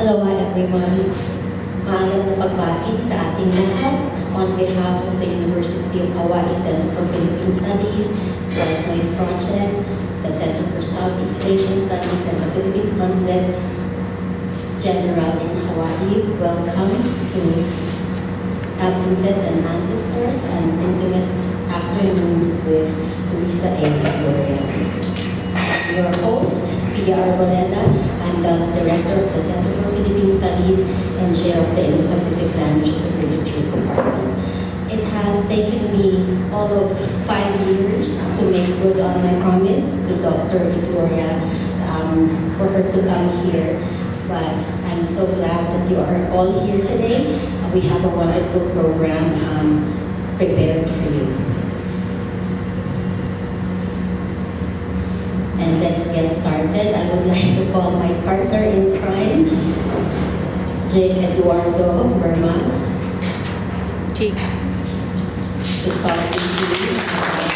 Hello everyone. Maalam na pagbati sa ating lahat on behalf of the University of Hawaii Center for Philippine Studies, White Noise Project, the Center for Southeast Asian Studies, and the Philippine Consulate General in Hawaii. Welcome to Absences and Ancestors, an intimate afternoon with Luisa Igloria. Your host, Pia Arboleda. I'm the Director of the Center for Philippine Studies and Chair of the Indo-Pacific Languages and Literatures Department. It has taken me all of 5 years to make good on my promise to Dr. Igloria for her to come here. But I'm so glad that you are all here today. We have a wonderful program prepared for you. And let's get started. I would like to call my partner in crime, Jake Eduardo Vermas. Jake. To talk to you about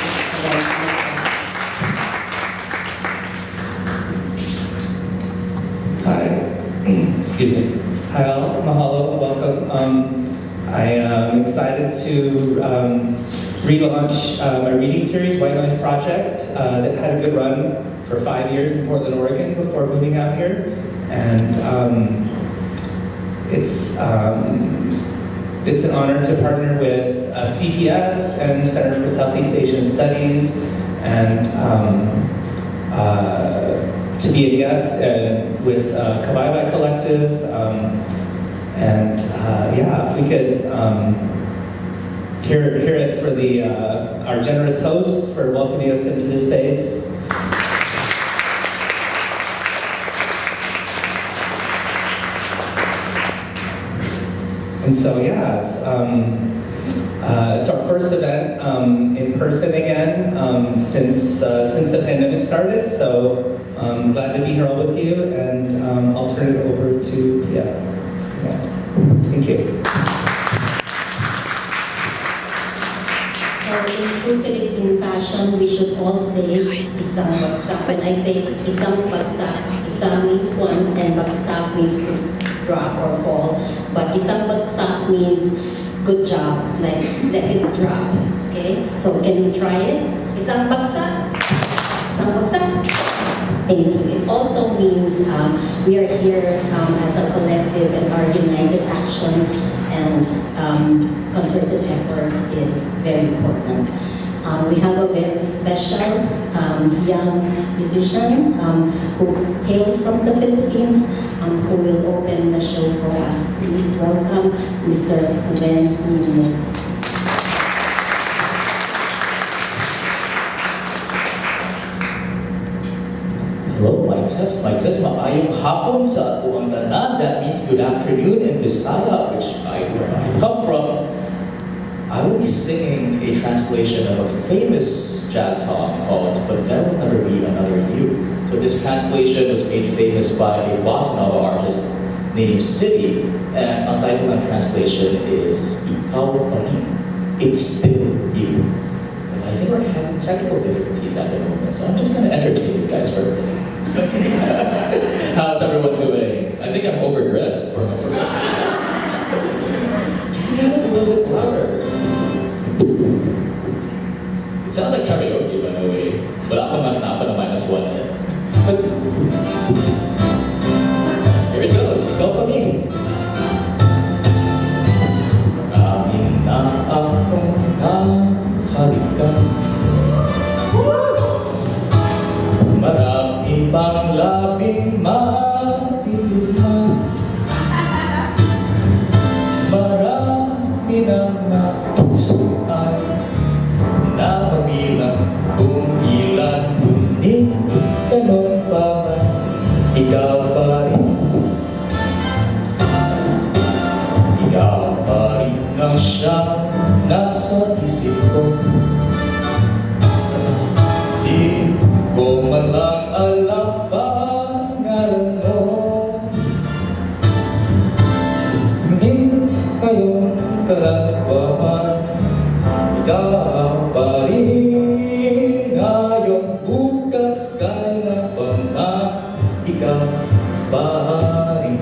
Hi. Excuse me. Hi all. Mahalo. Welcome. I am excited to relaunch my reading series, White Noise Project, that had a good run for 5 years in Portland, Oregon before moving out here. And it's an honor to partner with CPS and Center for Southeast Asian Studies and to be a guest with Kawaii Collective. Yeah, if we could hear it for our generous hosts for welcoming us into this space. And so yeah, it's our first event in person again since the pandemic started. So I'm glad to be here all with you, and I'll turn it over to Pia. Yeah. Thank you. So in true Philippine fashion, we should all say isang bagsak. When I say isang bagsak, isang means one and bagsak means to drop or fall. But isang bagsak means good job, like let it drop. Okay? So can we try it? Isang bagsak? Isang bagsak? Thank you. It also means we are here as a collective, and our united action and concerted effort is very important. We have a very special young musician who hails from the Philippines, who will open the show for us. Please welcome Mr. Ben Nino. Hello, mic test. Maayong hapon sa atuang tanan. That means good afternoon in Bisaya, where I come from. I will be singing a translation of a famous jazz song called But There Will Never Be Another You. So this translation was made famous by a bossa nova artist named City, and ang title ng translation is Ikaw Pa Rin. It's Still You. And I think we're having technical difficulties at the moment, so I'm just going to entertain you guys for a bit. How's everyone doing? I think I'm overdressed for my performance. Can you have it a little bit louder? It sounds like karaoke, by the way. But ako mahanapan ng -1 eh. Here it goes. Ikaw pa rin. Marami na akong nahalikan. Marami pang labing matitigman. Marami nang napusuan na mabilang kung ilan, ngunit ganun pa man, ikaw pa rin. Ikaw pa rin ang siyang nasa isip ko. Di ko man lang alam pangalan mo. Ngunit kayong kalagwaman, ikaw pa rin. Ngayon, bukas, kailan pa man, ikaw pa rin.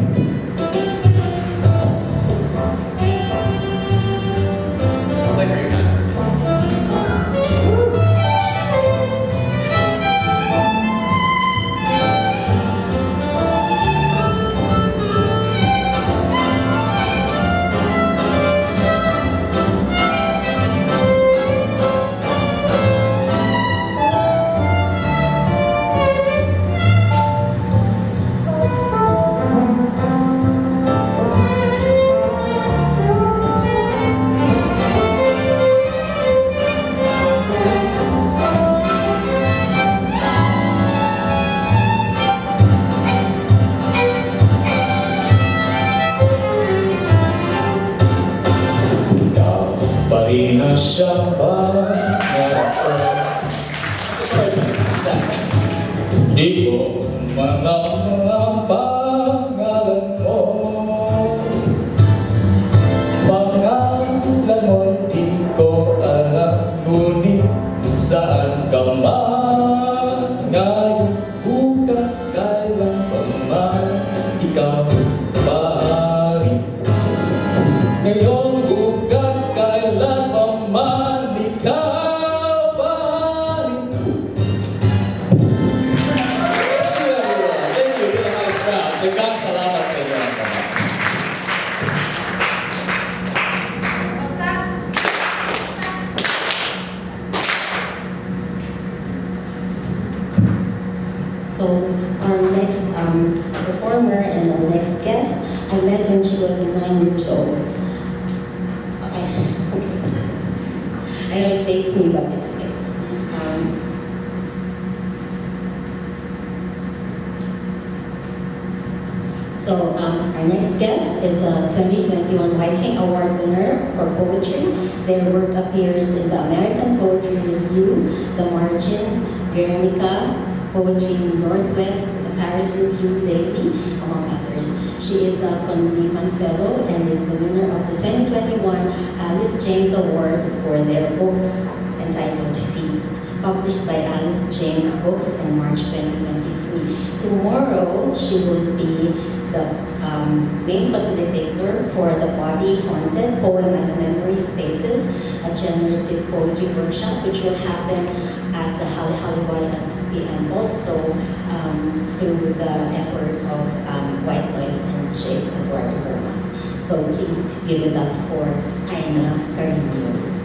Di na siya pangako. Di ko malamang pangalan mo. Pangalan mo di ko alam, ngunit saan ka man ngayon, bukas kailan pa man ikaw maaari. Ngayon bukas kailan pa man ikaw maaari. Thank you, really nice crowd. Daghang salamat sa inyo. So our next performer and our next guest, I met when she was 9 years old. Okay. I know it dates me, but it's okay. Our next guest is a 2021 Writing Award winner for poetry. Their work appears in the American Poetry Review, the Margins, Guernica, Poetry Northwest, the Paris Review Daily, among others. She is a Conleyman Fellow and is the winner of the 2021 Alice James Award for their book entitled Feast, published by Alice James Books in March 2023. Tomorrow, she will be the main facilitator for the Body Haunted Poem as Memory Spaces, a generative poetry workshop which will happen at the Hali Haliway at 2 p.m. Also through the effort of White Noise and Jake Eduardo Vermas. So please give it up for Aina Carino.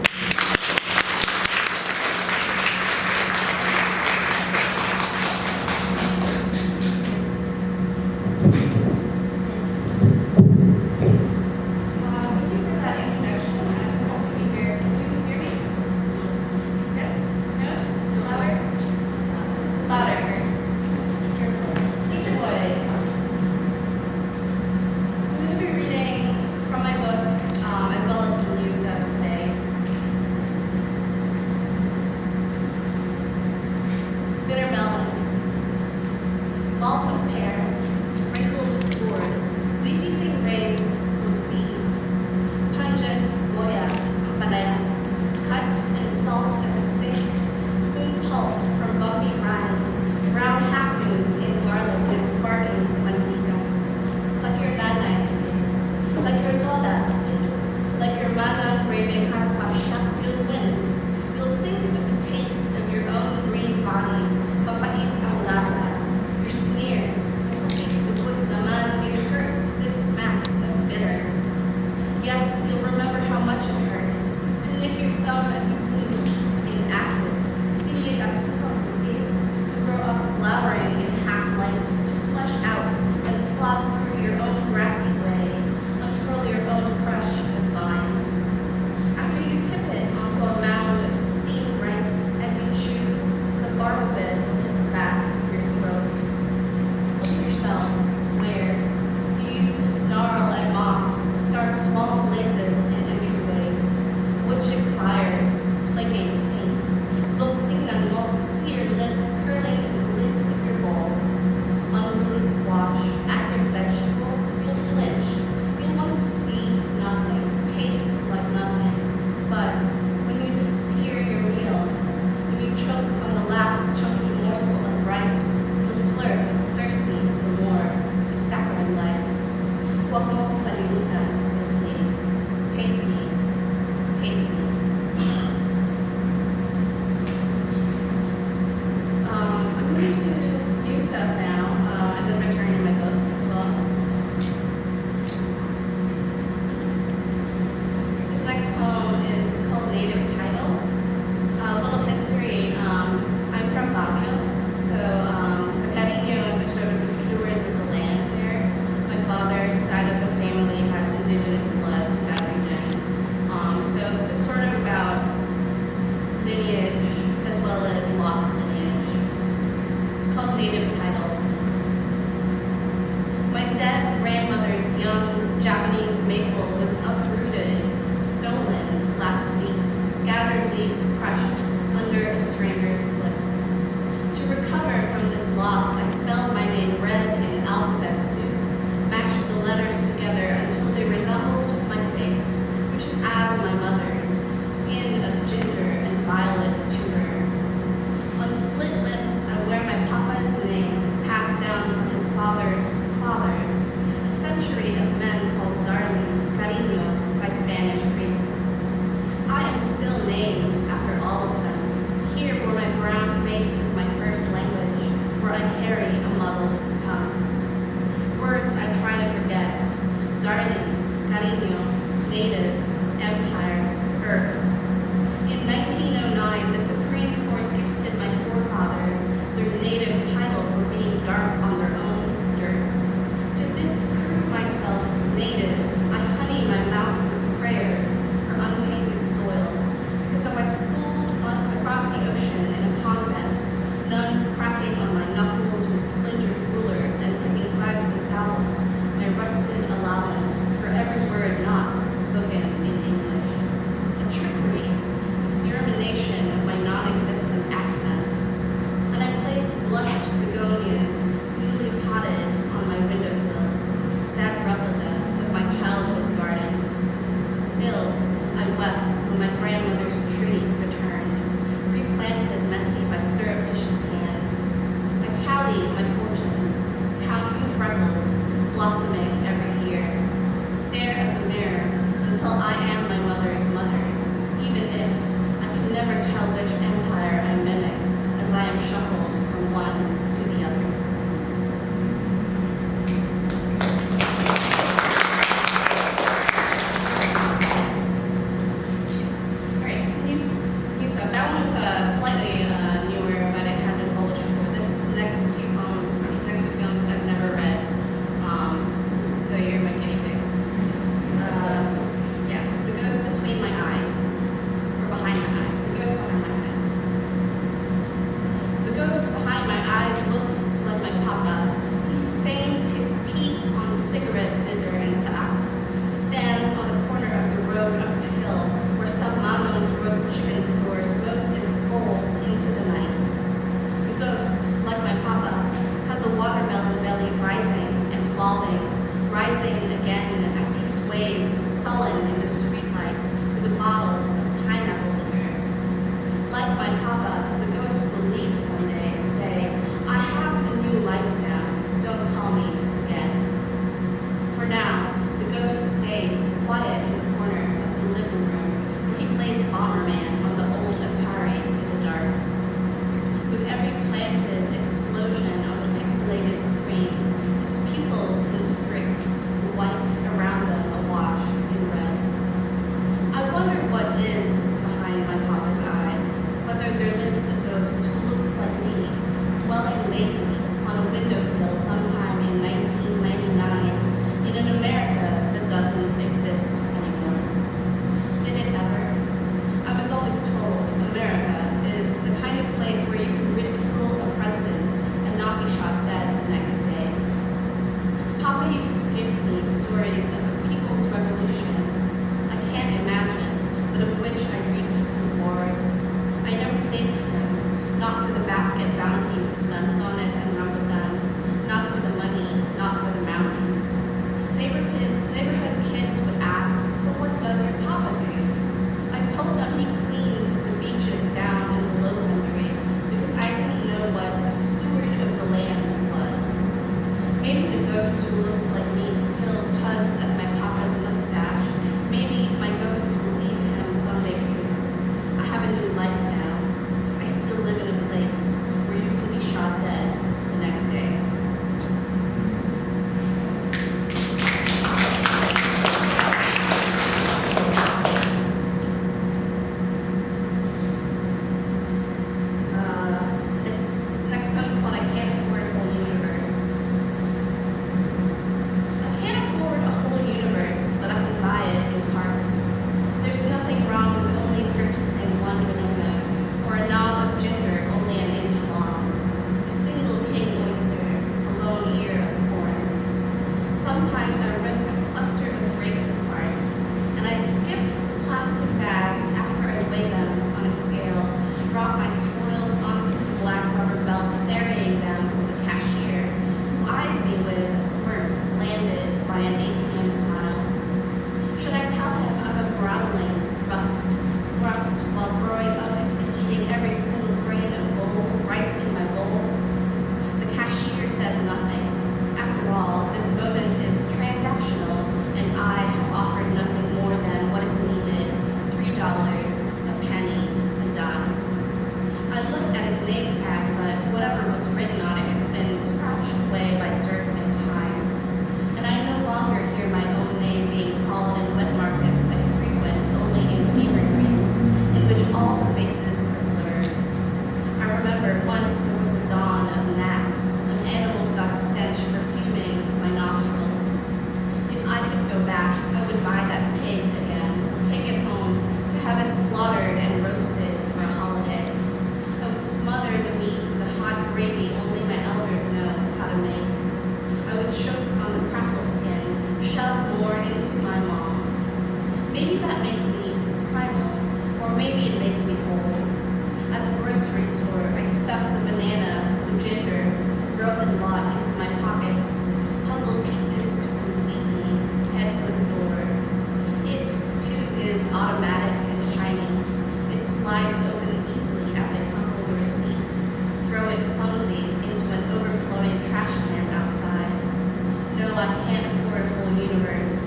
know I can't afford a whole universe,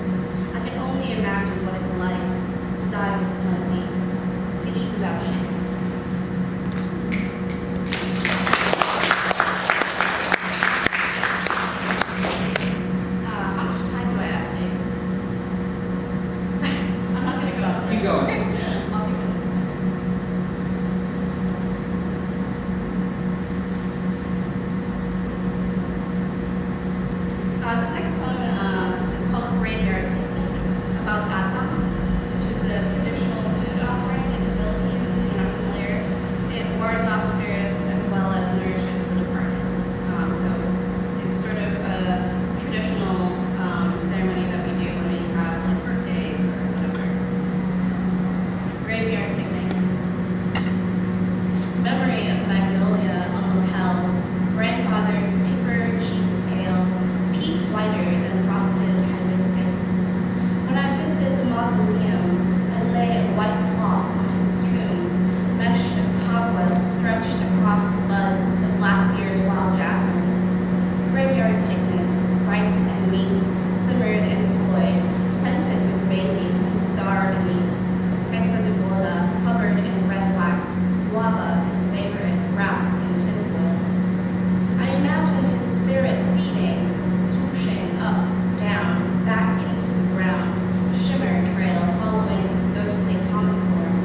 I can only imagine what it's like to die with plenty, to eat without shame. How much time do I have, Dave? I'm not going to go out. Keep going. I'll keep going. This next poem is called Graveyard Picnic. It's about atang, which is a traditional food offering in the Philippines, if you're not familiar. It wards off spirits as well as nourishes the departed. So it's sort of a traditional ceremony that we do when we have like birthdays or whatever. Graveyard Picnic. Memory of magnolia on lapels, grandfather's paper cheeks pale, teeth whiter than frosted hibiscus. When I visit the mausoleum, I lay a white cloth on his tomb, mesh of cobwebs stretched across the buds of last year's wild jasmine. Graveyard picnic, rice and meat, simmered in soy, scented with bay leaf and star anise, queso de bola covered in red wax, guava, his favorite, wrapped in tinfoil. I imagine his spirit feeding, swooshing up, down, back into the ground, shimmer trail following his ghostly comet form.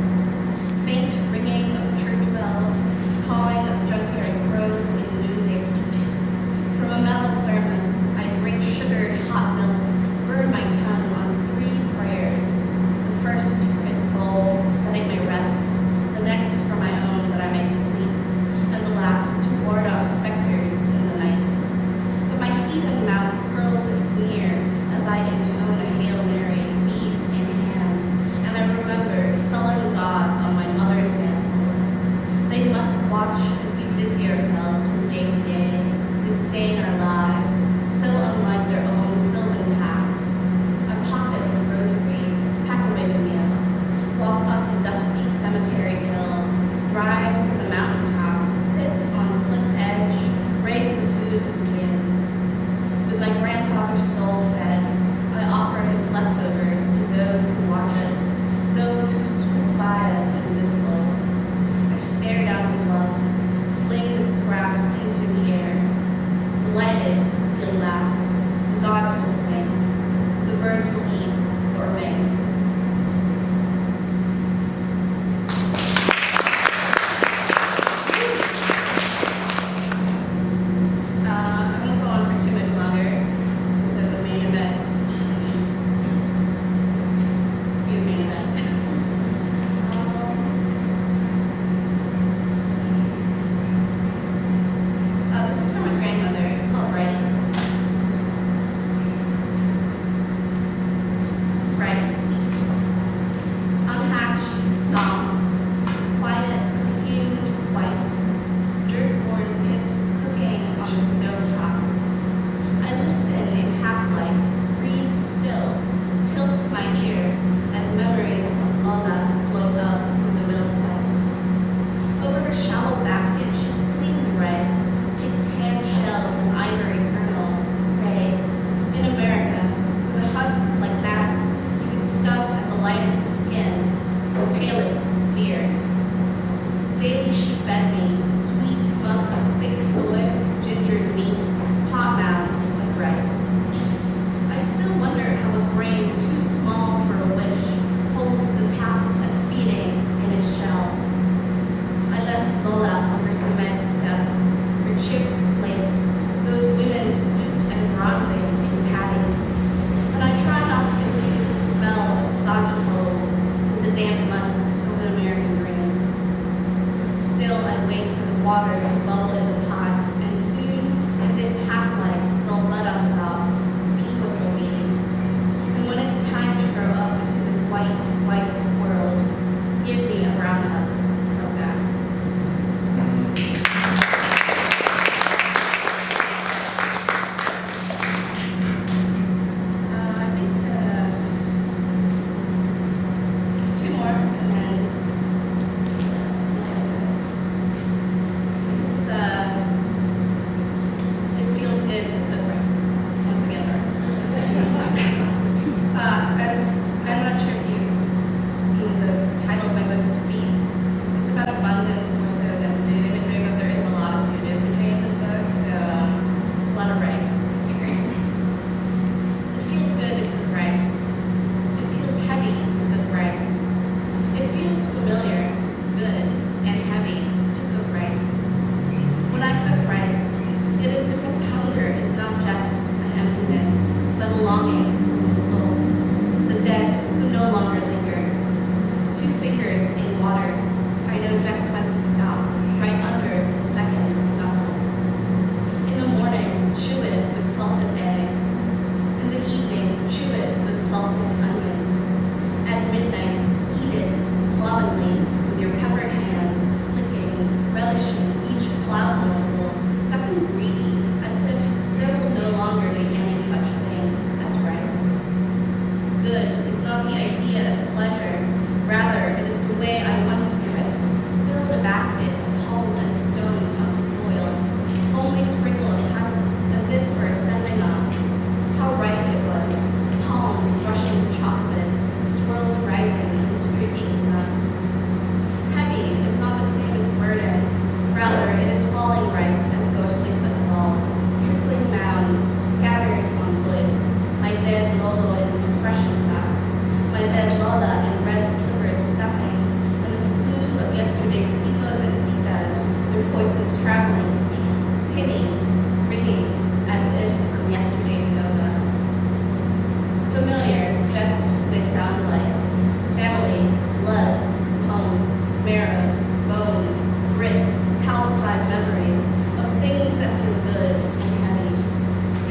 Faint ringing of church bells, cawing of junkyard crows in noonday heat. From a metal thermos, I drink sugared hot milk, burn my tongue on 3 prayers. The first for his soul, that it may rest, the next for my own, that I may sleep, and the last to ward off specters in the night. But my heathen mouth curls a sneer as I intone a Hail Mary, beads in hand, and I remember sullen gods on my mother's mantle. They must watch as we busy ourselves from day to day, disdain our lives, so unlike their own sylvan past. I pocket the rosary, pack away the meal, walk up the dusty cemetery hill, drive to the mountaintop, sit on cliff edge, raise the food to the winds. With my grandfather's soul fed, I offer his leftovers to those who watch us, those who swoop by us invisible. I stare down the bluff, fling the scraps into the air. Delighted, you'll laugh, the gods will sing, the birds will eat what remains. I won't go on for too much longer, so the main event. Be the main event. This is from my grandmother. It's called Rice. Rice.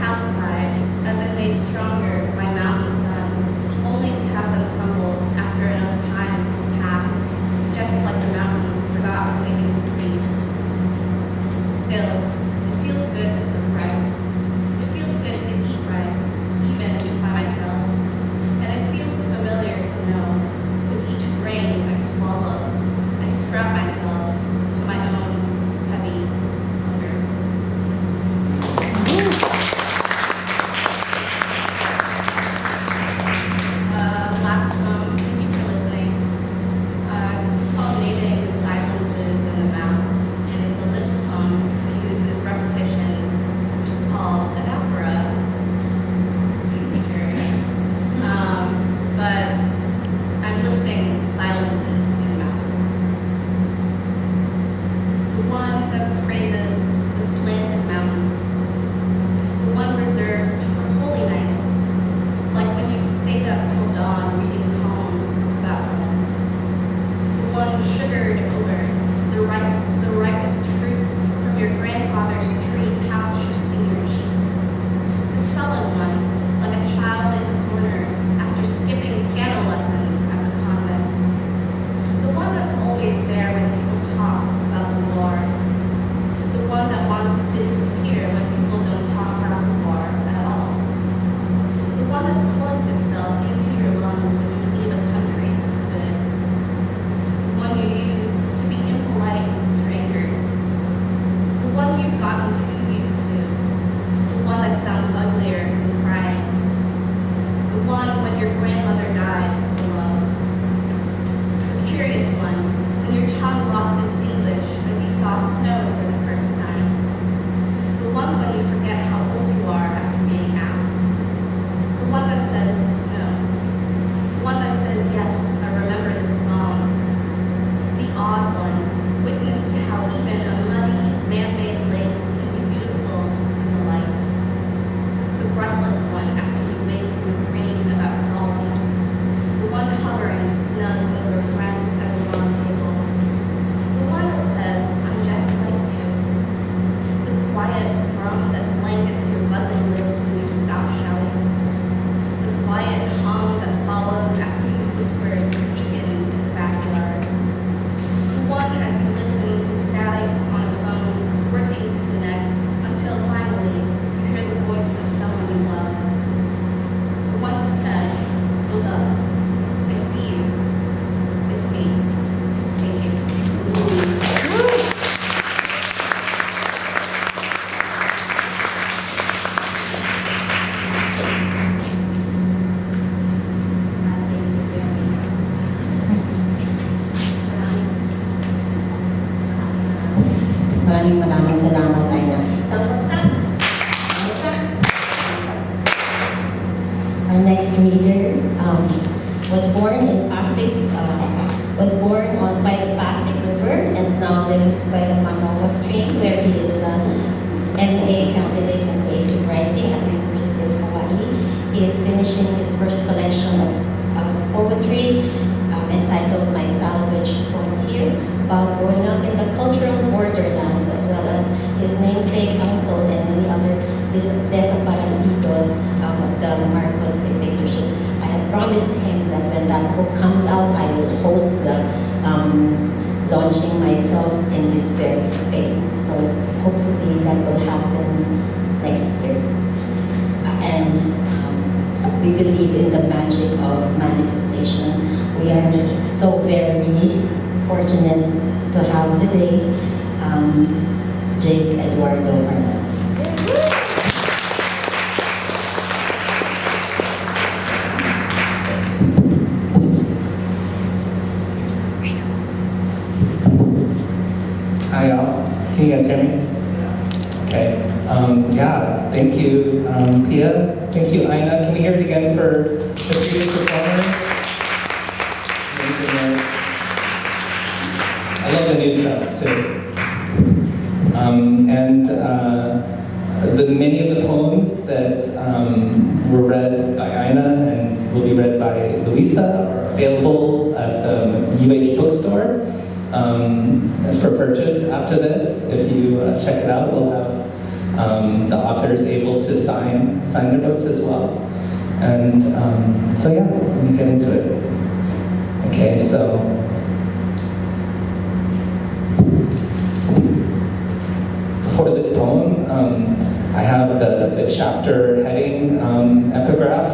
calcified as it made stronger by mountain sun, only to have them crumble after enough time has passed, just like the mountain forgot what it used to be. Still, it feels good to cook rice. It feels good to eat rice, even by myself. And it feels familiar to know, with each grain I swallow, I strap myself to my own heavy hunger. Last poem, thank you for listening. This is called Naming the Silences in the Mouth, and it's a list poem that uses repetition, which is called anaphora. You teacher, yes. But I'm listing silences in the mouth. The one that praises the slanted mountains, the one reserved for holy nights, like when you stayed up till dawn reading poems about home. The one sugared over the ripest fruit from your grandfather's tree pouched in your cheek. The sullen one, like a child in the corner after skipping piano lessons at the convent. The one that's always there when people talk about the war. The one that wants to disappear when people don't talk about the war at all. The one that plugs itself into your lungs when you leave a country for good. The one you use to be impolite with strangers. The one you've gotten too used to. The one that sounds uglier than crying. The one when your grandmother died alone. The curious one when your tongue lost its English as you saw snow for the first time. The one when you forget how old you are after being asked. The one that says no. The one that says yes, I remember this song. The odd one, witness to how even a muddy, man-made lake can be beautiful in the light. The breathless one after you wake from a dream about falling. The one hovering snug over friends at the long table. The one that says, I'm just like you. The quiet thrum that blankets your buzzing lips when you stop shouting. The quiet hum that follows after you whisper to the chickens in the backyard. The one as you listen to static on a phone, working to connect, until finally you hear the voice of someone you love. The one that says, look up, I see you, it's me. Thank you. Maraming salamat, Aina. Our next reader was born in Pasig, by the Pasig River and now lives by the Manoa Stream, where he is an MA candidate in creative writing at the University of Hawaii. He is finishing his first collection of poetry entitled My Salvage Frontier, about growing up in the cultural borderlands, as well as his namesake uncle and many other desaparecidos of the Marcos dictatorship. I have promised him that when that book comes out, I will host the launching myself in this very space. So hopefully that will happen next year. And we believe in the magic of manifestation. We are so very fortunate to have today Jake Eduardo Vargas. Hi, all. Can you guys hear me? Okay. Yeah, thank you, Pia. Thank you, Aina. Can we hear it again for the previous performers? Amazing work. I love the new stuff, too. Many of the poems that were read by Aina and will be read by Luisa are available at the UH bookstore for purchase after this. If you check it out, we'll have the author is able to sign their notes as well. And so yeah, let me get into it. Okay, so before this poem, I have the chapter heading epigraph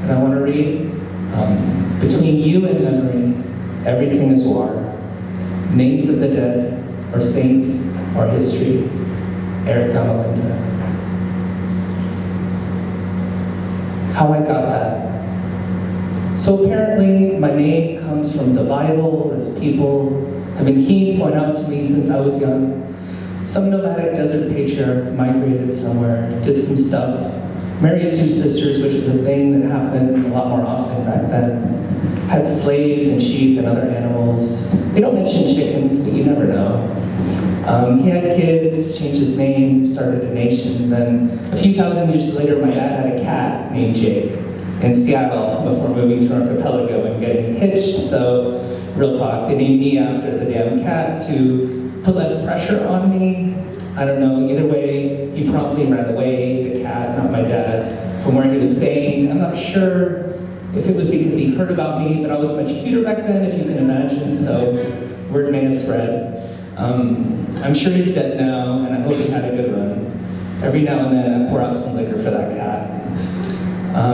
that I want to read. Between you and memory, everything is war. Names of the dead, or saints, or history. Eric Gamalinda. How I got that. So apparently, my name comes from the Bible, as people have been keen to point out to me since I was young. Some nomadic desert patriarch migrated somewhere, did some stuff, married 2 sisters, which was a thing that happened a lot more often back then. Had slaves and sheep and other animals. They don't mention chickens, but you never know. He had kids, changed his name, started a nation. Then a few thousand years later, my dad had a cat named Jake in Seattle before moving to Archipelago and getting hitched. So, real talk, they named me after the damn cat to put less pressure on me. I don't know, either way, he promptly ran away, the cat, not my dad, from where he was staying. I'm not sure if it was because he heard about me, but I was much cuter back then, if you can imagine, so word may have spread. I'm sure he's dead now, and I hope he had a good run. Every now and then, I pour out some liquor for that cat.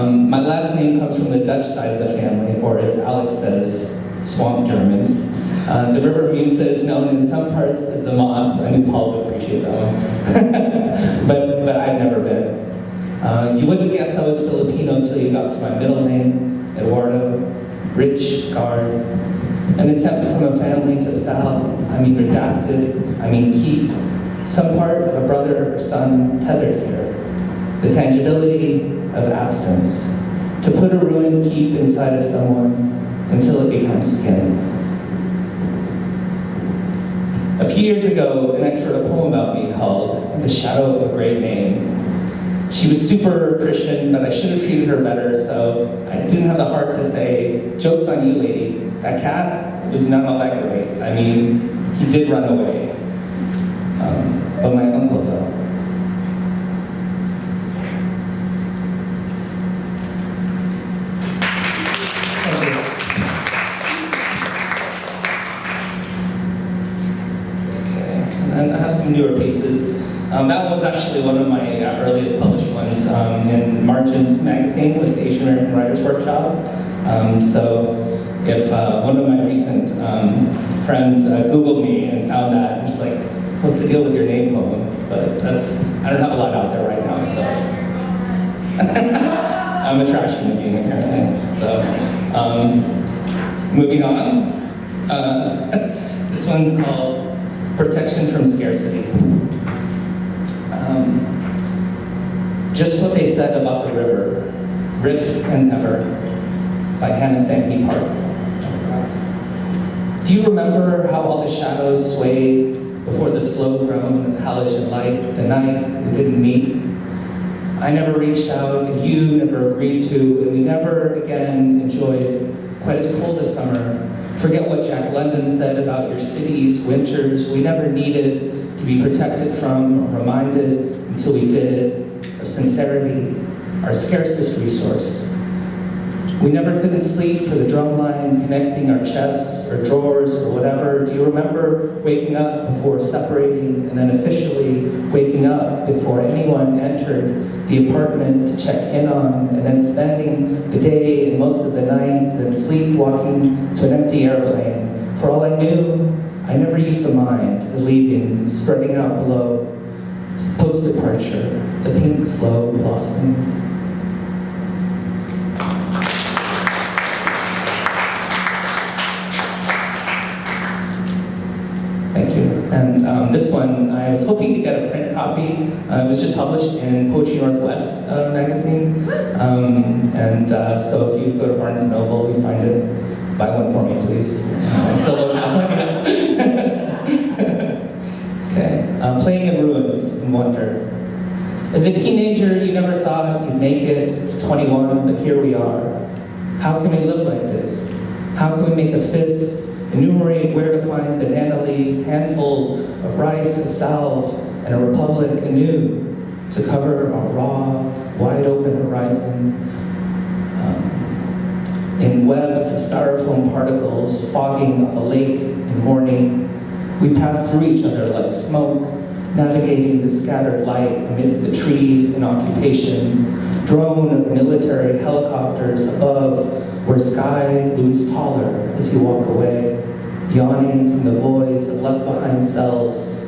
My last name comes from the Dutch side of the family, or as Alex says, swamp Germans. The River Musa is known in some parts as the Moss. I knew Paul would appreciate that one. but I've never been. You wouldn't guess I was Filipino until you got to my middle name, Eduardo, rich guard. An attempt from a family to sell, I mean redacted, I mean keep. Some part of a brother or son tethered here. The tangibility of absence. To put a ruined keep inside of someone until it becomes skin. A few years ago, an ex wrote a poem about me called In the Shadow of a Great Name. She was super Christian, but I should have treated her better, so I didn't have the heart to say, joke's on you, lady. That cat was not all that great. I mean, he did run away. But my uncle, though. And I have some newer pieces. That one was actually one of my earliest published ones in Margins magazine with the Asian American Writers Workshop. So if one of my recent friends Googled me and found that, I'm just like, what's the deal with your name poem? But I don't have a lot out there right now, so. I'm a trash human being, apparently. So, moving on. This one's called Protection from Scarcity. Just what they said about the river, Rift and Ever, by Hannah Sankey Park. Do you remember how all the shadows swayed before the slow groan of halogen light, the night we didn't meet? I never reached out, and you never agreed to, and we never again enjoyed quite as cold a summer. Forget what Jack London said about your cities, winters. We never needed to be protected from or reminded until we did of sincerity, our scarcest resource. We never couldn't sleep for the drumline connecting our chests or drawers or whatever. Do you remember waking up before separating and then officially waking up before anyone entered the apartment to check in on, and then spending the day and most of the night, then sleepwalking to an empty airplane? For all I knew, I never used to mind the leaving, spreading out below, post-departure, the pink slow blossoming. Thank you. And this one, I was hoping to get a print copy. It was just published in Poetry Northwest magazine. So if you go to Barnes & Noble, you find it, buy one for me, please. I still don't have one. Okay. Playing in ruins and wonder. As a teenager, you never thought you'd make it. It's 21, but here we are. How can we live like this? How can we make a fist? Enumerate where to find banana leaves, handfuls of rice, a salve, and a republic anew. to cover a raw, wide open horizon. In webs of styrofoam particles fogging off a lake in morning, we pass through each other like smoke, navigating the scattered light amidst the trees and occupation, drone of military helicopters above where sky looms taller as you walk away, yawning from the voids of left-behind selves.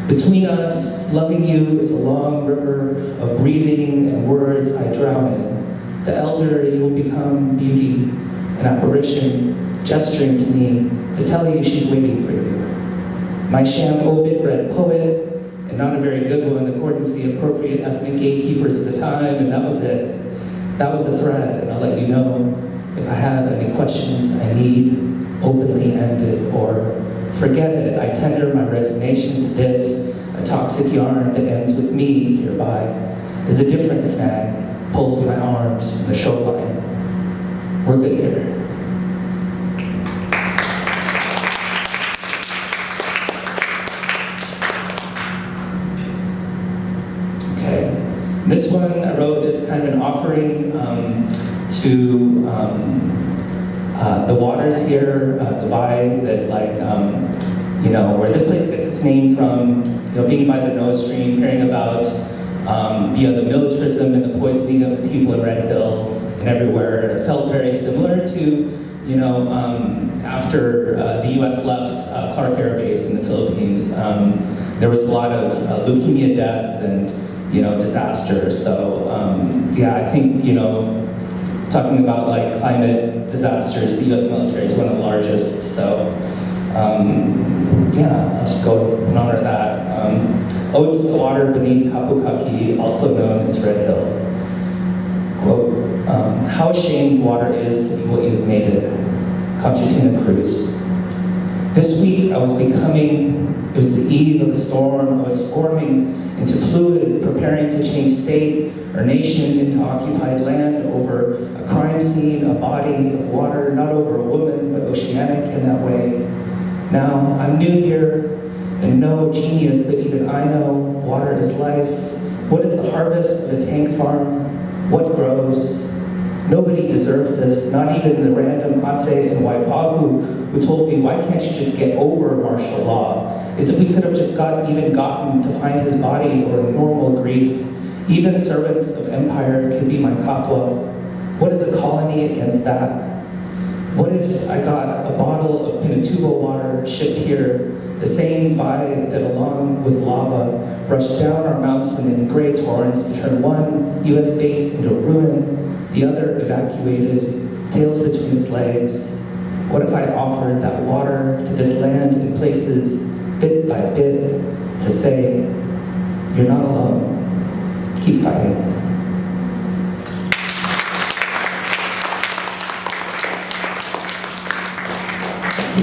Between us, loving you is a long river of breathing and words I drown in. The elder you will become beauty, an apparition, gesturing to me to tell you she's waiting for you. My sham obit read poet, and not a very good one according to the appropriate ethnic gatekeepers at the time, and that was it. That was the thread, and I'll let you know if I have any questions I need, openly ended, or forget it. I tender my resignation to this, a toxic yarn that ends with me hereby, as a different snag pulls my arms from the shoreline. We're good here. This one I wrote is kind of an offering to the waters here, the Vai, that where this place gets its name from, being by the Noah Stream, hearing about the militarism and the poisoning of the people in Red Hill and everywhere. It felt very similar to, after the U.S. left Clark Air Base in the Philippines, there was a lot of leukemia deaths and disasters. So I think, talking about like climate disasters, the US military is one of the largest. So I'll just go and honor that. Ode to the water beneath Kapukaki, also known as Red Hill. Quote, how ashamed water is to be what you've made it. Concertina Cruz. This week I was becoming, it was the eve of a storm, I was forming into fluid, preparing to change state or nation into occupied land over a crime scene, a body of water, not over a woman, but oceanic in that way. Now, I'm new here and no genius, but even I know water is life. What is the harvest of a tank farm? What grows? Nobody deserves this, not even the random ate in Waipahu who told me, why can't you just get over martial law? As if we could have just gotten to find his body or normal grief. Even servants of empire can be my kapwa. What is a colony against that? What if I got a bottle of Pinatubo water shipped here, the same vibe that along with lava rushed down our mountain in gray torrents to turn one US base into a ruin, the other evacuated, tails between its legs? What if I offered that water to this land in places, bit by bit, to say, you're not alone, keep fighting. I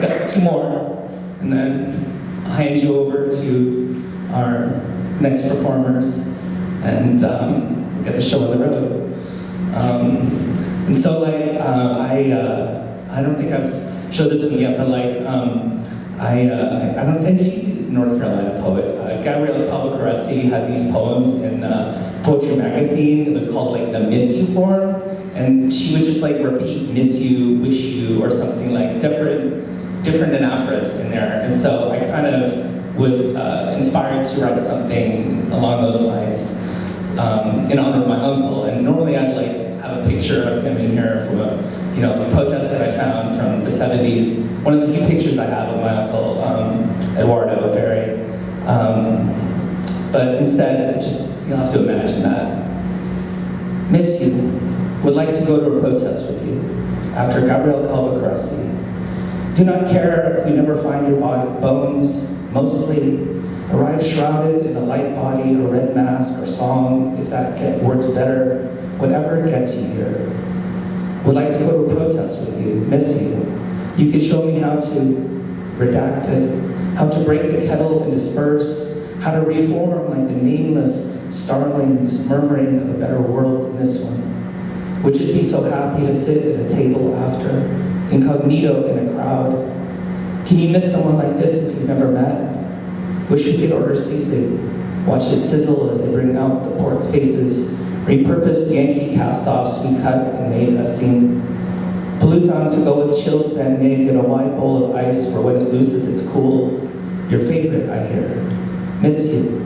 got two more, and then I'll hand you over to our next performers, and we'll get the show on the road. And so, I don't think I've showed this one yet, but I don't think she's a North Carolina poet. Gabrielle Calvacaresi had these poems in Poetry Magazine. It was called the Miss You form, and she would just repeat miss you, wish you, or something different anaphoras in there. And so I kind of was inspired to write something along those lines in honor of my uncle. And normally I'd have a picture of him in here from a protest that I found from the 70s. One of the few pictures I have of my uncle, Eduardo, very. But instead, you'll have to imagine that. Miss you. Would like to go to a protest with you. After Gabrielle Calvacaresi. Do not care if we never find your bones, mostly. Arrive shrouded in a light body or red mask or song, if that works better. Whatever gets you here. Would like to go to a protest with you, miss you. You could show me how to redact it, how to break the kettle and disperse, how to reform like the nameless starlings murmuring of a better world than this one. Would just be so happy to sit at a table after, incognito in a crowd. Can you miss someone like this if you've never met? Wish we could order sisig, Watch it sizzle as they bring out the pork faces, repurposed Yankee cast-offs we cut and made a scene. Peloton to go with chilled sand make and a wide bowl of ice for when it loses its cool. Your favorite, I hear. Miss you.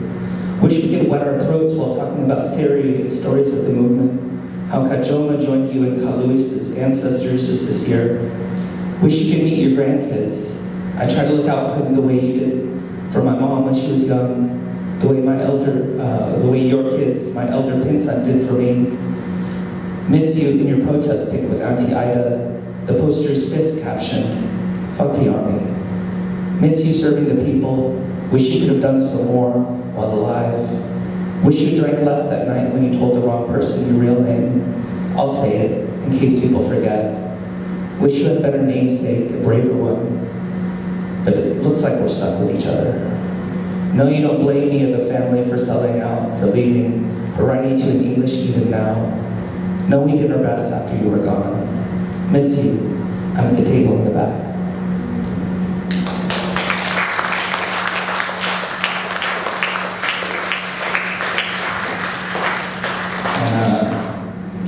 Wish we could wet our throats while talking about theory and stories of the movement. How Kajoma joined you and Kaluis's ancestors just this year. Wish you could meet your grandkids. I try to look out for them the way you did for my mom when she was young. The way your kids, my elder Pinson, did for me. Miss you in your protest pic with Auntie Ida, the poster's fist captioned, "Fuck the army." Miss you serving the people. Wish you could have done some more while alive. Wish you drank less that night when you told the wrong person your real name. I'll say it in case people forget. Wish you had a better namesake, a braver one. But it looks like we're stuck with each other. No, you don't blame me or the family for selling out, for leaving, for writing to in English even now. No, we did our best after you were gone. Miss you. I'm at the table in the back.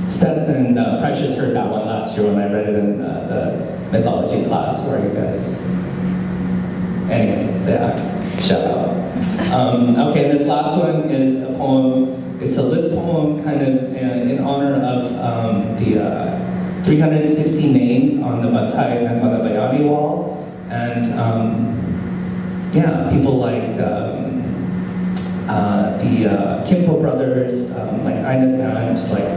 Seth and Precious heard that one last year when I read it in the mythology class. Where are you guys? Anyways, yeah, shout out. Okay, and this last one is a poem. It's a list poem kind of in honor of the 360 names on the Bantay and Magabayani wall. And yeah, people like the Kimpo brothers, like Ina's aunt, like,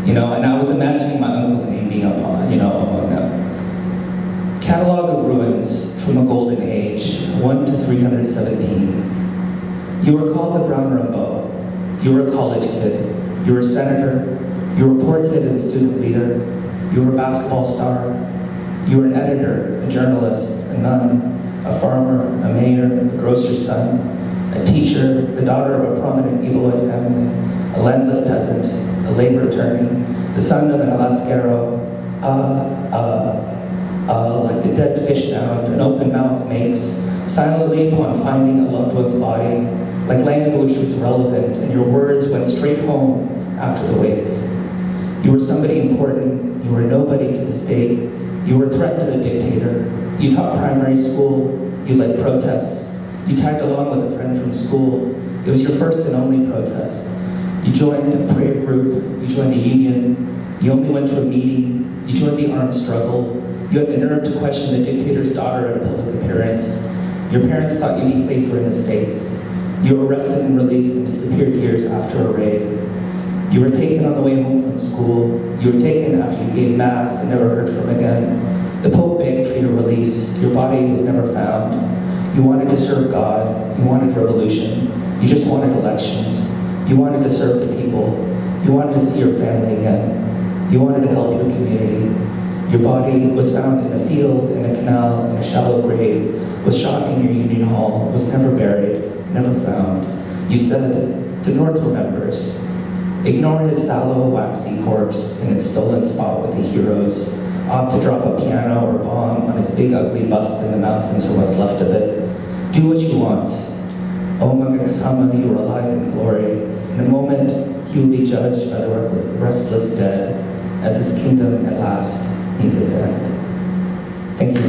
you know, and I was imagining my uncle's name being upon, you know, on a catalog of ruins from a golden age, 1 to 317. You were called the Brown Rumbo. You were a college kid. You were a senator. You were a poor kid and student leader. You were a basketball star. You were an editor, a journalist, a nun, a farmer, a mayor, a grocer's son, a teacher, the daughter of a prominent Iloy family, a landless peasant, a labor attorney, the son of an Alascaro, like the dead fish sound an open mouth makes, silently upon finding a loved one's body, like language was relevant and your words went straight home after the wake. You were somebody important, you were nobody to the state, you were a threat to the dictator, you taught primary school, you led protests, you tagged along with a friend from school, it was your first and only protest. You joined a prayer group, you joined a union, you only went to a meeting, you joined the armed struggle, you had the nerve to question the dictator's daughter at a public appearance. Your parents thought you'd be safer in the States. You were arrested and released and disappeared years after a raid. You were taken on the way home from school. You were taken after you gave mass and never heard from again. The Pope begged for your release. Your body was never found. You wanted to serve God. You wanted revolution. You just wanted elections. You wanted to serve the people. You wanted to see your family again. You wanted to help your community. Your body was found in a field, in a canal, in a shallow grave, was shot in your union hall, was never buried, never found. You said, the North remembers. Ignore his sallow, waxy corpse in its stolen spot with the heroes. Opt to drop a piano or bomb on his big ugly bust in the mountains or what's left of it. Do what you want. Oh Magakasama, you are alive in glory. In a moment, he will be judged by the restless dead, as his kingdom at last meets its end. Thank you.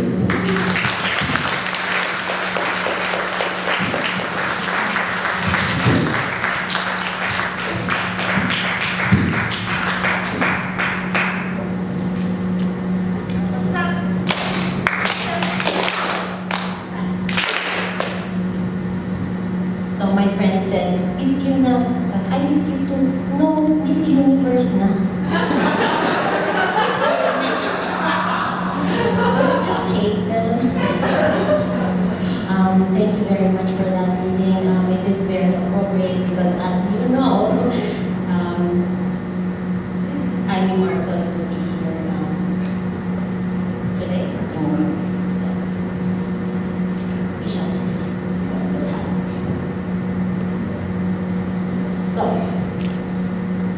So my friend said, Miss you na. I miss you too. No, Miss Universe na. Don't just hate them. Thank you very much for that reading. It is very appropriate because as you know, Amy Marcos will be here today or tomorrow. We shall see what will happen. So,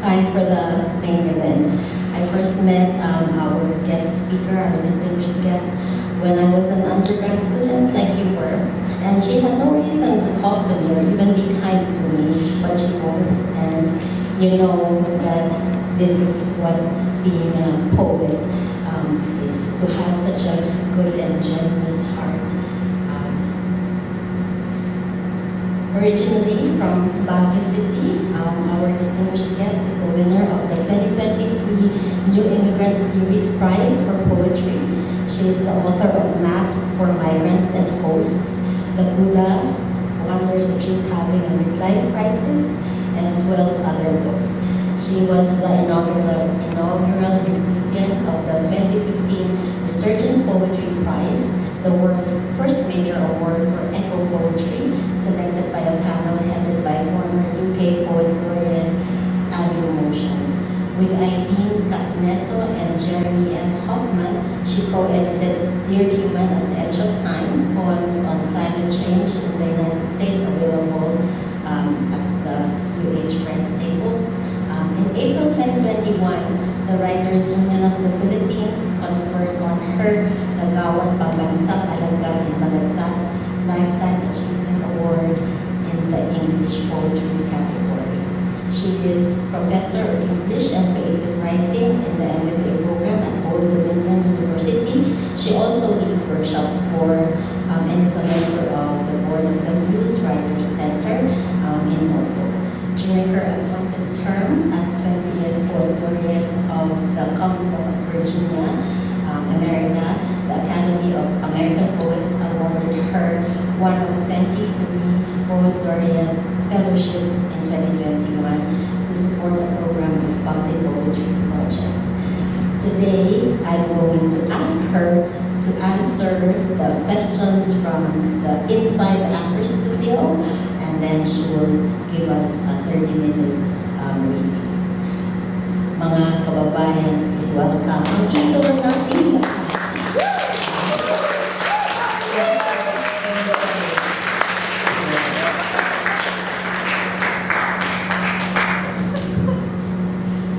time for the main event. I first met our guest speaker, our distinguished guest, when I was an undergrad student, like you were. And she had no reason to talk to me or even be kind to me, but she was. And you know that this is what being a poet is, to have such a good and generous heart. Originally from Baguio City, our distinguished guest is the winner of the 2023 New Immigrant Series Prize for Poetry. She is the author of Maps for Migrants and Hosts, The Buddha Wonders If She's Having a Midlife Crisis, and 12 other books. She was the inaugural recipient of the 2015 Resurgence Poetry Prize, the world's first major award for echo poetry, selected by a panel headed by former UK poet laureate Andrew Motion. With Eileen Casineto and Jeremy S. Hoffman, she co-edited Dear Human at the Edge of Time, poems on climate change in the United States, available at the UH Press table. In April 2021, the Writers Union of the Philippines conferred on her the Gawad Pambansang Alagad in Balagtas Lifetime Achievement Award in the English Poetry category. She is Professor of English and Creative Writing in the MFA program at Old Dominion University. She also leads workshops for and is a member of the board of the Muse Writers Center in Norfolk. During her appointed term as 20th Poet Laureate of the Commonwealth of Virginia, America, the Academy of American Poets awarded her one of 23 Poet Laureate fellowships in 2021 to support a program of public poetry projects. Today, I'm going to ask her to answer the questions from the Inside the Actor Studio, and then she will give us a 30-minute reading. Mga kababayan, is welcome. Ang tito natin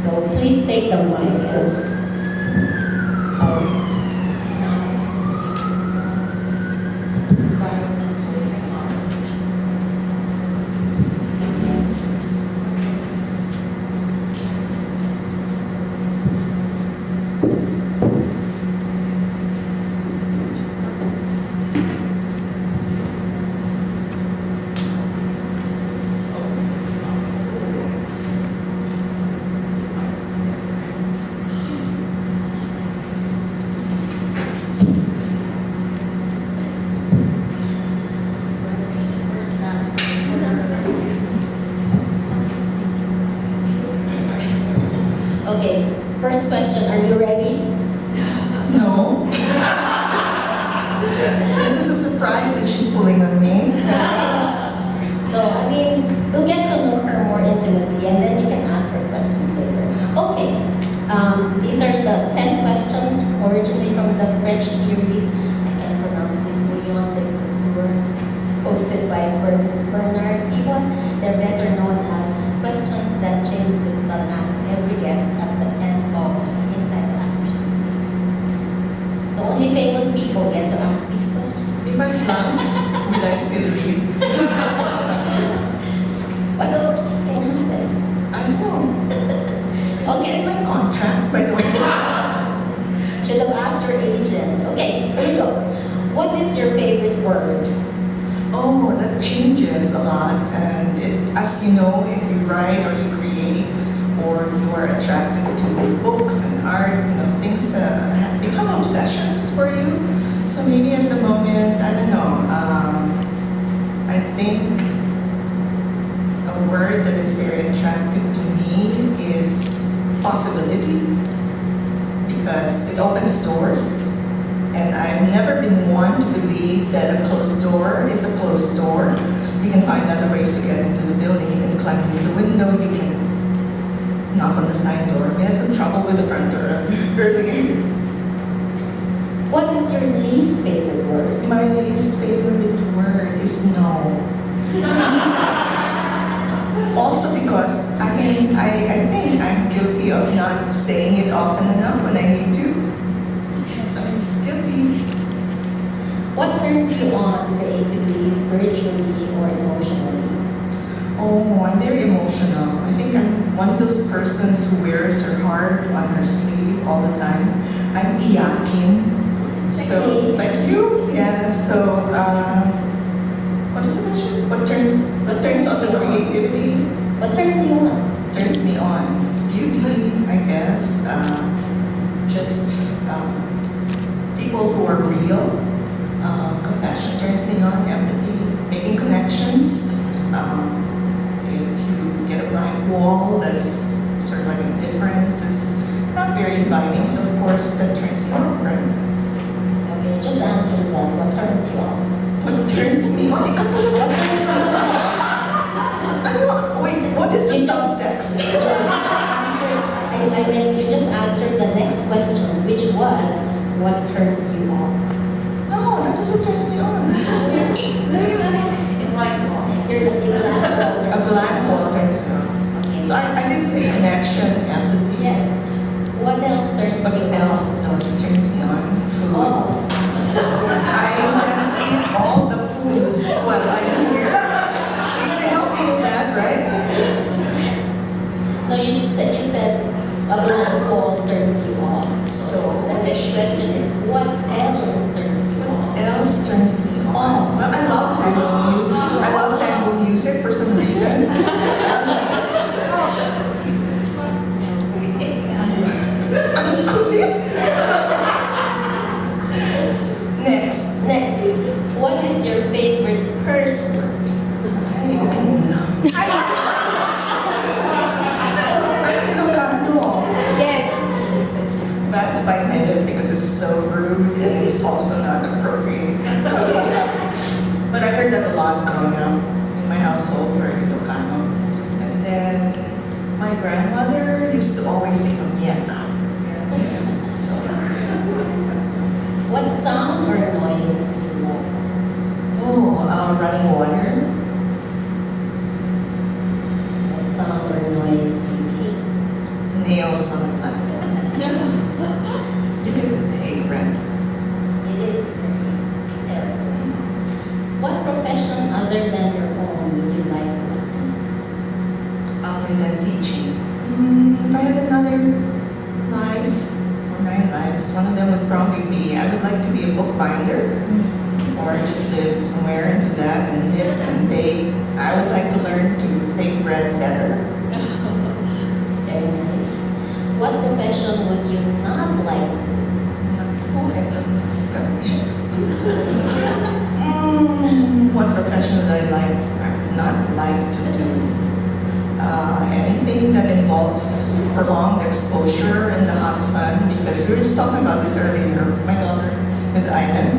So please take the mic and okay, first question, are you ready? No. This is a surprise that she's pulling on me. So, I mean, you'll get to know her more intimately and then you can ask her questions later. Okay, these are the 10 questions originally from the French series. I can pronounce this, Bouillon de Couture, hosted by Bernard Pivot. They're better known as questions that James Lipton asks every guest at the end of Inside the Actor Studio. So only famous people get to ask these questions. If I flunk, will I still read? What else can happen? I don't know. Is this in my contract, by the way? Should have asked your agent. Okay, here we go. What is your favorite word? Oh, that changes a lot. And as you know, if you write or you create, or you are attracted to books and art, things become obsessions for you. So maybe at the moment, I don't know, I think a word that is very attractive to me is possibility, because it opens doors. And I've never been one to believe that a closed door is a closed door. You can find other ways to get into the building. You can climb into the window. You can knock on the side door. We had some trouble with the front door earlier. What is your least favorite word? My least favorite word is no. Also because I think I'm guilty of not saying it often enough when I need to. So I'm guilty. What turns you on creatively, spiritually, or emotionally? Oh, I'm very emotional. I think I'm one of those persons who wears her heart on her sleeve all the time. I'm iyakin. So, Okay. like you? Yeah, so, what is the question? What turns on the creativity? What turns you on? Turns me on. Beauty, I guess. Just people who are real. Compassion turns me on. Empathy, making connections. If you get a blank wall, that's sort of like a difference. It's not very inviting, so of course that turns you off, right? Okay, just answer that. What turns you off? What turns me on? Ikaw talaga. Ano? Wait, what is the subtext? I mean, you just answered the next question, which was, what turns you off? No, that doesn't turn me on. You're the black A black wall turns me on. Okay. So I did say connection, empathy. Yes. What else turns What you else turns me on? Food. off? I intend to eat all the foods while I'm here. So you're gonna help me with that, right? No, you said a blank wall turns you off. So The next question is, what else turns you what off? else turns me on? Well, I love tango music. I love tango music for some reason. Ang kulit. Next. Next, what is your favorite curse word? Ay, okay na. I'm Ilocano. Yes. But I have to bite my lip because it's so rude and it's also not appropriate. But I heard that a lot growing up in my household. We're Ilocano. And then my grandmother used to always say pamieta. So, What sound or noise do you love? running water. What sound or noise do you hate? Nails on the platform. You can hate red. It is very terrible. What profession other than your own would you like to attend? Other than teaching. If I had another life, or 9 lives, one of them would probably be, I would like to be a bookbinder, or just live somewhere and do that, and knit and bake. I would like to learn to bake bread better. Very nice. What profession would you not like to do? Naku, what profession would I not like to do? Anything that involves prolonged exposure in the hot sun, because we were just talking about this earlier, my daughter with Ida,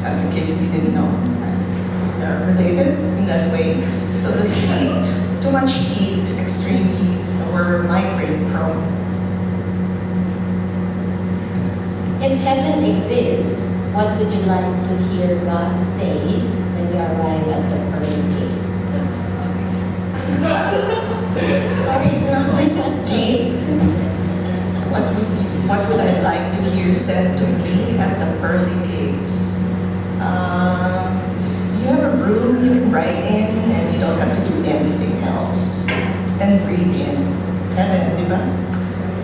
in case you didn't know, I'm related in that way. So the heat, too much heat, extreme heat, we're migraine prone. If heaven exists, what would you like to hear God say when you arrive at the pearly gates? Sorry, it's not. This is deep. What would I like to hear said to me at the pearly gates? You have a room you can write in and you don't have to do anything else. And breathe in. Heaven, di ba?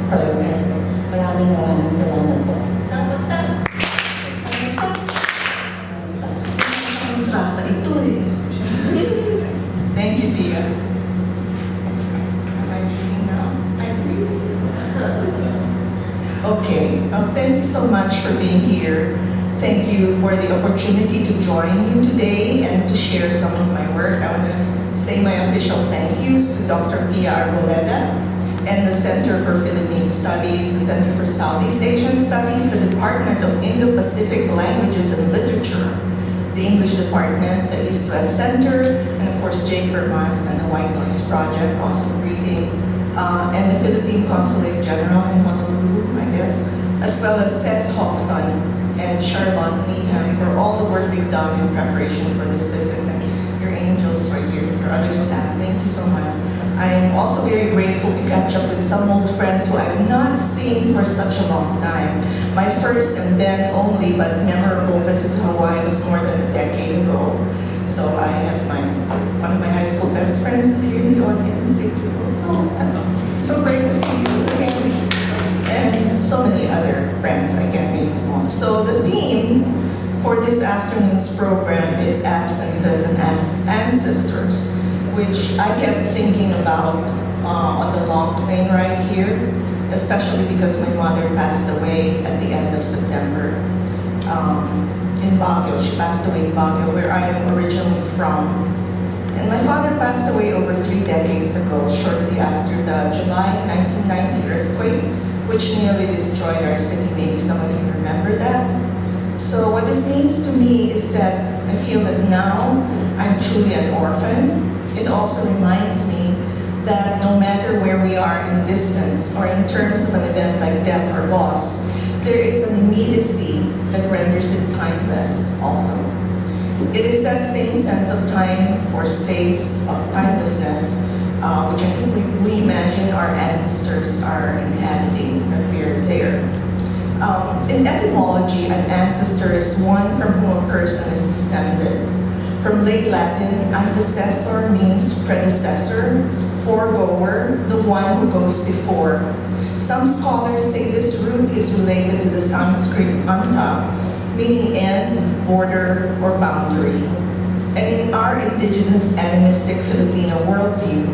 Perfect. Maraming salamat po. What's up? Kontrata ito eh. Thank you, Pia. Am I reading now? I'm reading. Okay, well, thank you so much for being here. Thank you for the opportunity to join you today and to share some of my work. I want to say my official thank yous to Dr. Pia Arboleda and the Center for Philippine Studies, the Center for Southeast Asian Studies, the Department of Indo-Pacific Languages and Literature, the English Department, the East-West Center, and of course Jake Vermas and the White Noise Project, awesome reading, and the Philippine Consulate General in Honolulu, I guess, as well as Cez Hoxon and Charlotte Needham for all the work they've done in preparation for this visit. And your angels right here, your other staff, thank you so much. I'm also very grateful to catch up with some old friends who I've not seen for such a long time. My first and then only but memorable visit to Hawaii was more than a decade ago. So I have one of my high school best friends is here in the audience. Thank you. So great to see you again. And so many other friends, I can't name them all. So the theme for this afternoon's program is absences and ancestors, which I kept thinking about on the long plane ride here, especially because my mother passed away at the end of September in Baguio. She passed away in Baguio, where I am originally from. And my father passed away over 3 decades ago, shortly after the July 1990 earthquake, which nearly destroyed our city. Maybe some of you remember that. So what this means to me is that I feel that now I'm truly an orphan. It also reminds me that no matter where we are in distance or in terms of an event like death or loss, there is an immediacy that renders it timeless also. It is that same sense of time or space of timelessness, which I think we imagine our ancestors are inhabiting, that they're there. In etymology, an ancestor is one from whom a person is descended. From late Latin, antecessor means predecessor, foregoer, the one who goes before. Some scholars say this root is related to the Sanskrit anta, meaning end, border, or boundary. And in our indigenous animistic Filipino worldview,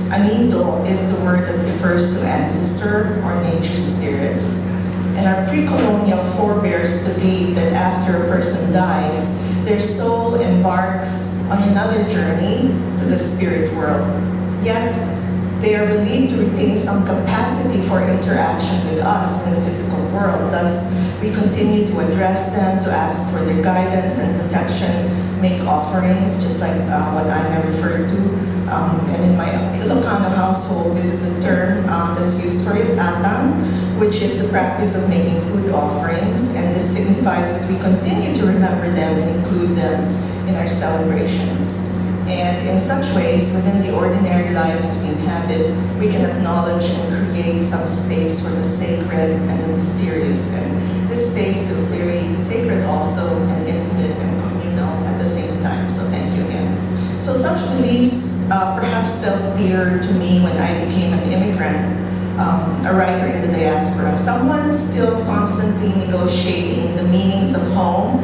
anito is the word that refers to ancestor or nature spirits. And our pre-colonial forebears believed that after a person dies, their soul embarks on another journey to the spirit world. Yet, they are believed to retain some capacity for interaction with us in the physical world. Thus, we continue to address them, to ask for their guidance and protection, make offerings, just like what Ana referred to. And in my Ilocano household, this is the term that's used for it, atang, which is the practice of making food offerings. And this signifies that we continue to remember them and include them in our celebrations. And in such ways, within the ordinary lives we inhabit, we can acknowledge and create some space for the sacred and the mysterious. And this space feels very sacred also, and intimate and communal at the same time. So thank you again. So such beliefs perhaps felt dear to me when I became an immigrant, a writer in the diaspora, someone still constantly negotiating the meanings of home,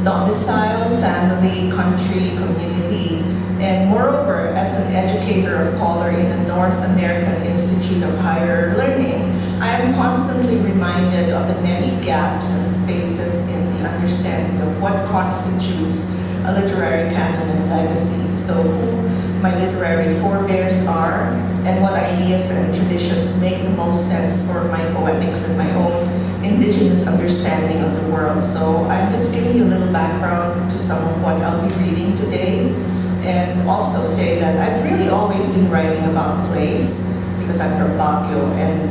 domicile, family, country, community. And moreover, as an educator of color in the North American Institute of Higher Learning, I am constantly reminded of the many gaps and spaces in the understanding of what constitutes a literary canon and legacy. So who my literary forebears are, and what ideas and traditions make the most sense for my poetics and my own indigenous understanding of the world. So I'm just giving you a little background to some of what I'll be reading today. And also say that I've really always been writing about place because I'm from Baguio, and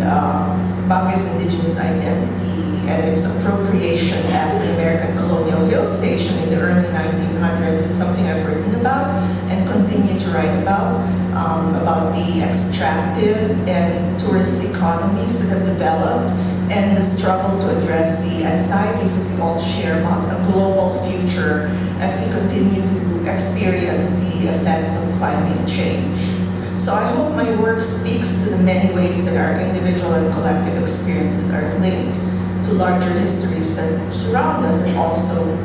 Baguio's indigenous identity and its appropriation as an American colonial hill station in the early 1900s is something I've written about and continue to write about the extractive and tourist economies that have developed and the struggle to address the anxieties that we all share about a global future as we continue to experience the effects of climate change. So I hope my work speaks to the many ways that our individual and collective experiences are linked to larger histories that surround us and also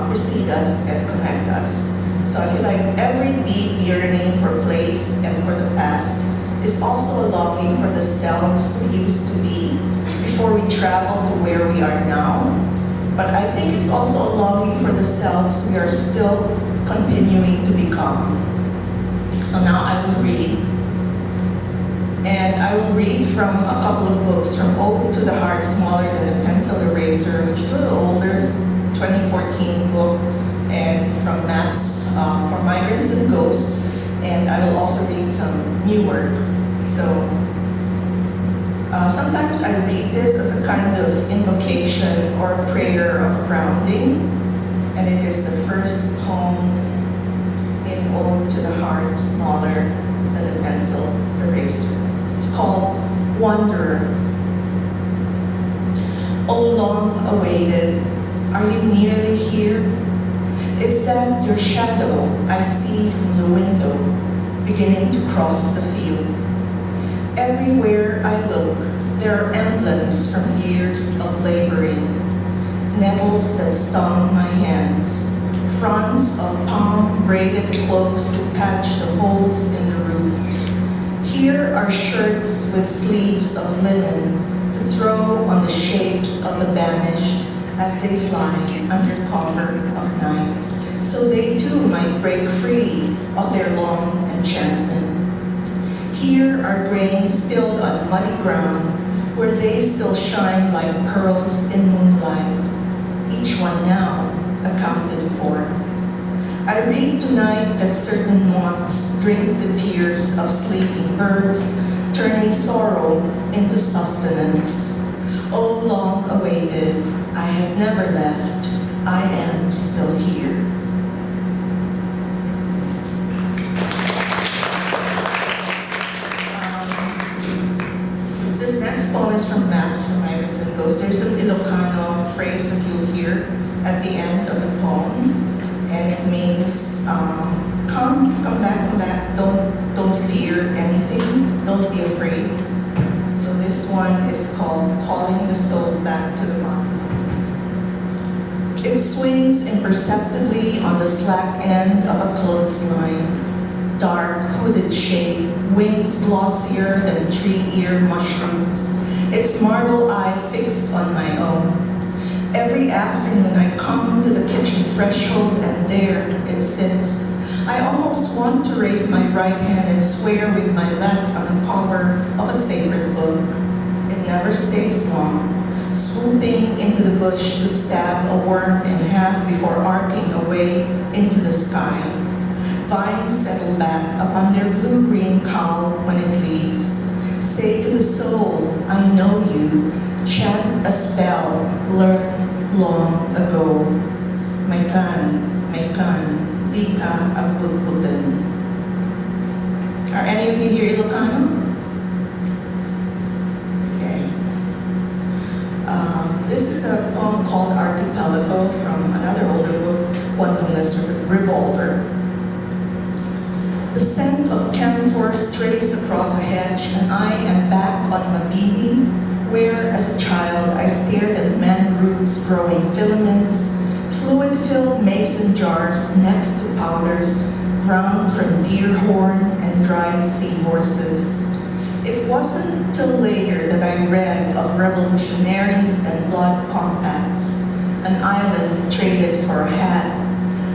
precede us and connect us. So I feel like every deep yearning for place and for the past is also a longing for the selves we used to be before we travel to where we are now. But I think it's also a longing for the selves we are still continuing to become. So now I will read. And I will read from a couple of books, from Ode to the Heart, Smaller Than a Pencil Eraser, which is a little older, 2014 book, and from Maps for Migrants and Ghosts. And I will also read some new work. So sometimes I read this as a kind of invocation or prayer of grounding. And it is the first poem in Ode to the Heart, Smaller Than a Pencil erase. It's called Wanderer. Oh, long awaited, are you nearly here? Is that your shadow I see from the window, beginning to cross the field? Everywhere I look, there are emblems from years of laboring. Nettles that stung my hands, fronds of palm braided close to patch the holes in the roof. Here are shirts with sleeves of linen to throw on the shapes of the banished as they fly under cover of night, so they too might break free of their long enchantment. Here are grains spilled on muddy ground, where they still shine like pearls in moonlight, each one now accounted for. I read tonight that certain moths drink the tears of sleeping birds, turning sorrow into sustenance. Oh, long awaited, I have never left, I am still here. This next poem is from Maps from Iris and Ghosts. There's an Ilocano phrase that you'll hear at the end of the poem, and it means come back, don't fear anything, don't be afraid. So this one is called Calling the Soul Back to the Body. It swings imperceptibly on the slack end of a clothesline, dark hooded shape, wings glossier than tree-ear mushrooms, its marble eye fixed on my own. Every afternoon I come to the kitchen threshold and there it sits. I almost want to raise my right hand and swear with my left on the cover of a sacred book. It never stays long, swooping into the bush to stab a worm in half before arcing away into the sky. Vines settle back upon their blue-green cowl when it leaves. Say to the soul, I know you. Chant a spell learned long ago. Maikan, di ka abut-butan. Are any of you here Ilocano? Okay. This is a poem called Archipelago from another older book, Juan Luna's Revolver. The scent of camphor strays across a hedge, and I am back on Mabini, where, as a child, I stared at man roots growing filaments, fluid-filled mason jars next to powders ground from deer horn and dried seahorses. It wasn't till later that I read of revolutionaries and blood compacts, an island traded for a hat,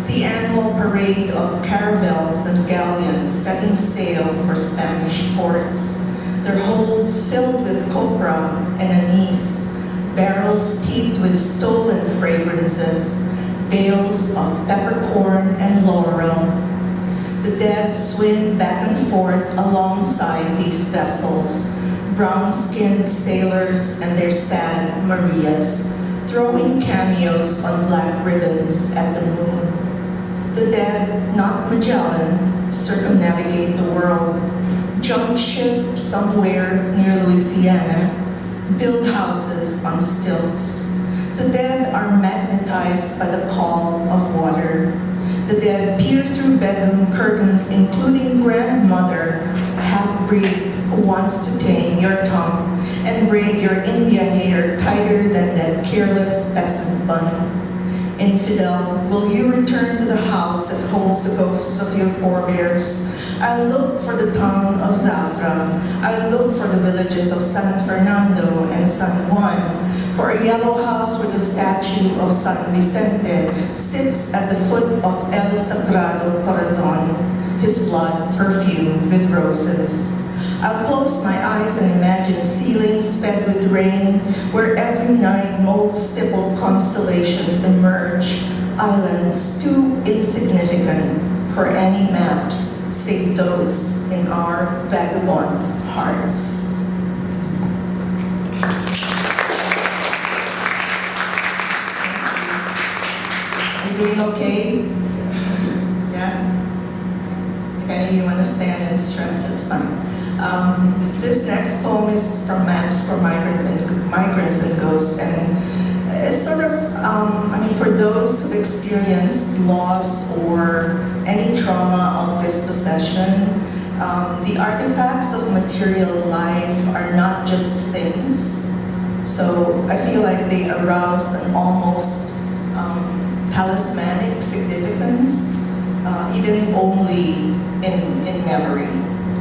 the annual parade of caravels and galleons setting sail for Spanish ports, their holds filled with copra and anise, barrels steeped with stolen fragrances, bales of peppercorn and laurel. The dead swim back and forth alongside these vessels, brown-skinned sailors and their sad Marias, throwing cameos on black ribbons at the moon. The dead, not Magellan, circumnavigate the world, jump ship somewhere near Louisiana, build houses on stilts. The dead are magnetized by the call of water. The dead peer through bedroom curtains, including grandmother, half-breed who wants to tame your tongue and braid your India hair tighter than that careless peasant bun. Infidel, will you return to the house that holds the ghosts of your forebears? I look for the town of Zafra. I look for the villages of San Fernando and San Juan, for a yellow house where the statue of San Vicente sits at the foot of El Sagrado Corazon, his blood perfumed with roses. I'll close my eyes and imagine ceilings fed with rain, where every night mold-stippled constellations emerge, islands too insignificant for any maps save those in our vagabond hearts. Are you doing okay? Yeah? If any of you want to stand and stretch, it's fine. This next poem is from Maps for Migrants and Ghosts, and it's sort of, for those who've experienced loss or any trauma of dispossession, the artifacts of material life are not just things. So I feel like they arouse an almost talismanic significance, even if only in memory.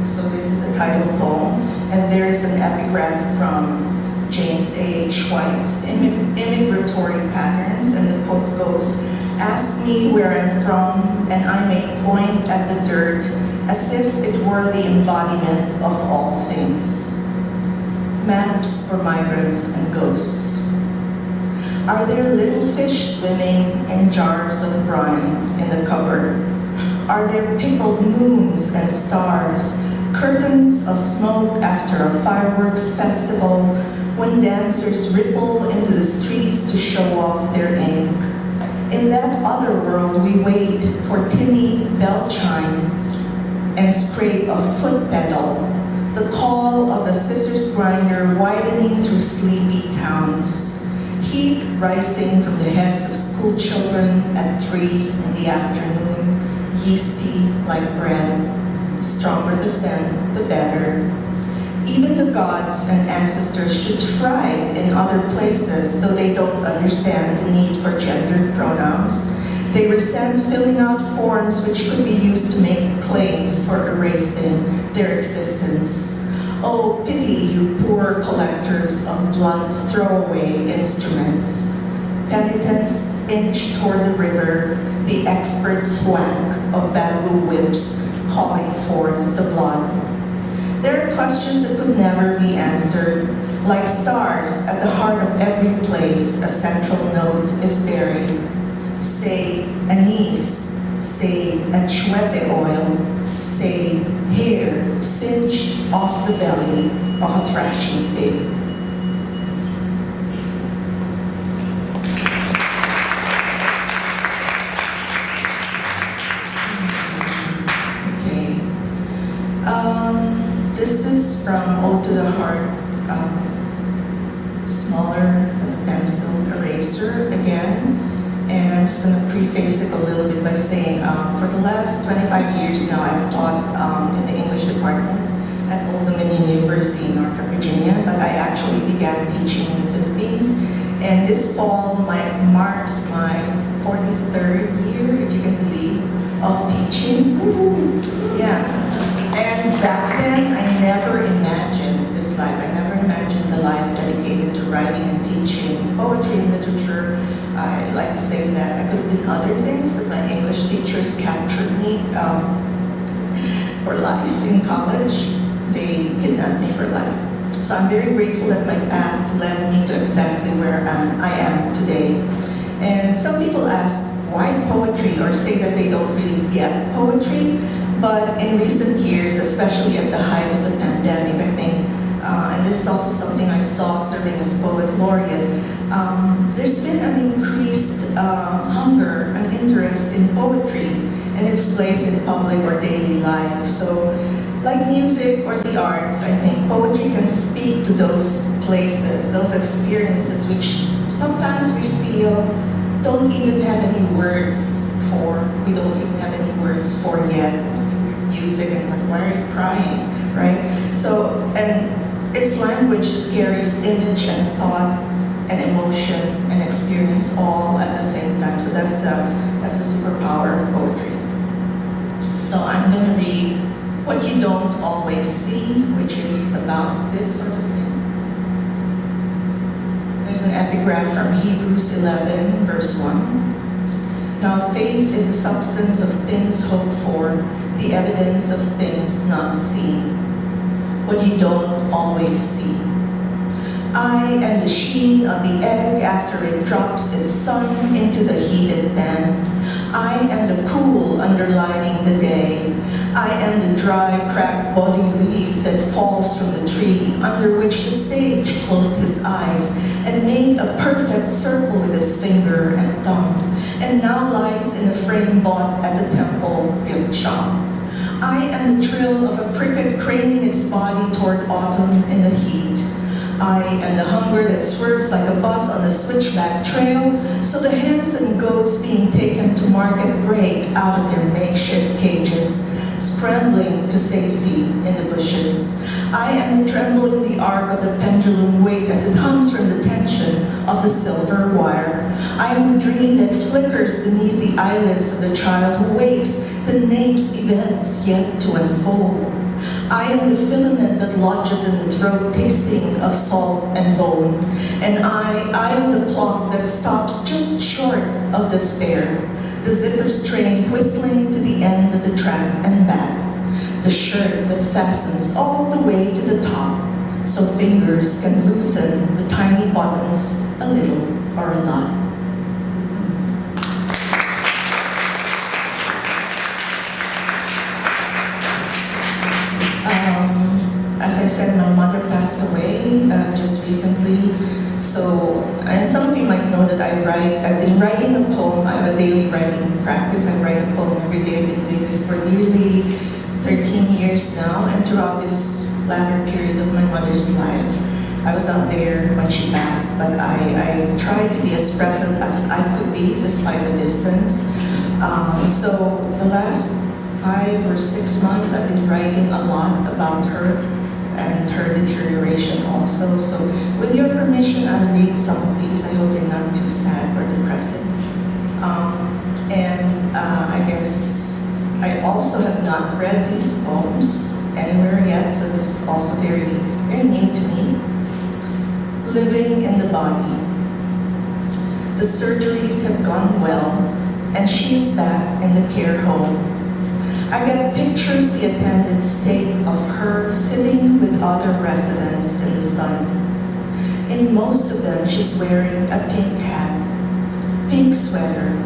So this is a title poem, and there is an epigraph from James H. White's Immigratory Patterns, and the quote goes, "Ask me where I'm from, and I may point at the dirt as if it were the embodiment of all things." Maps for Migrants and Ghosts. Are there little fish swimming in jars of brine in the cupboard? Are there pickled moons and stars, curtains of smoke after a fireworks festival when dancers ripple into the streets to show off their ink? In that other world, we wait for tinny bell chime and scrape a foot pedal, the call of the scissors grinder widening through sleepy towns. Heat rising from the heads of school children at 3 in the afternoon, yeasty like bread. The stronger the scent, the better. Even the gods and ancestors should thrive in other places, though they don't understand the need for gendered pronouns. They resent filling out forms which could be used to make claims for erasing their existence. Oh, pity you poor collectors of blunt throwaway instruments. Penitents inch toward the river, the expert thwack of bamboo whips calling forth the blood. There are questions that could never be answered. Like stars at the heart of every place, a central note is buried. Say anise, say achuete oil, say hair singed off the belly of a thrashing pig. Okay. This is from Ode to the Heart, smaller with a pencil eraser again. And I'm just going to preface it a little bit by saying, for the last 25 years now, I've taught in the English department at Old Dominion University in Norfolk, Virginia, but I actually began teaching in the Philippines. And this fall marks my 43rd year, if you can believe, of teaching. Yeah. And back then, I never imagined this life. I never imagined the life dedicated to writing and teaching poetry and literature. I like to say that I could have been other things, but my English teachers captured me for life in college. They kidnapped me for life. So I'm very grateful that my path led me to exactly where I am today. And some people ask, why poetry, or say that they don't really get poetry. But in recent years, especially at the height of the pandemic, I think, and this is also something I saw serving as Poet Laureate, there's been an increased hunger and interest in poetry and its place in public or daily life. So, like music or the arts, I think poetry can speak to those places, those experiences which sometimes we feel don't even have any words for, we don't even have any words for yet. Music, and like, why are you crying, right? So, and it's language that carries image and thought and emotion and experience all at the same time. So that's the superpower of poetry. So I'm gonna read What You Don't Always See, which is about this sort of thing. There's an epigraph from Hebrews 11, verse 1. Now faith is the substance of things hoped for, the evidence of things not seen. What you don't always see. I am the sheen of the egg after it drops its sun into the heated pan. I am the cool underlining the day. I am the dry, cracked body leaf that falls from the tree under which the sage closed his eyes and made a perfect circle with his finger and thumb, and now lies in a frame bought at the temple gift shop. I am the thrill of a cricket craning its body toward autumn in the heat. I am the hunger that swerves like a bus on the switchback trail, so the hens and goats being taken to market break out of their makeshift cages, scrambling to safety in the bushes. I am the tremble in the arc of the pendulum weight as it hums from the tension of the silver wire. I am the dream that flickers beneath the eyelids of the child who wakes, the name's events yet to unfold. I am the filament that lodges in the throat, tasting of salt and bone. And I am the clock that stops just short of despair. The zipper strain whistling to the end of the track and back. The shirt that fastens all the way to the top, so fingers can loosen the tiny buttons a little or a lot. As I said, my mother passed away just recently. So, and some of you might know that I've been writing a poem. I have a daily writing practice. I write a poem every day. I've been doing this for nearly 13 years now. And throughout this latter period of my mother's life, I was not there when she passed, but I tried to be as present as I could be despite the distance. So the last 5 or 6 months, I've been writing a lot about her and her deterioration also. So with your permission, I'll read some of these. I hope they're not too sad or depressing. I guess I also have not read these poems anywhere yet, so this is also very, very new to me. Living in the body. The surgeries have gone well, and she is back in the care home. I get pictures the attendants take of her sitting with other residents in the sun. In most of them, she's wearing a pink hat, pink sweater,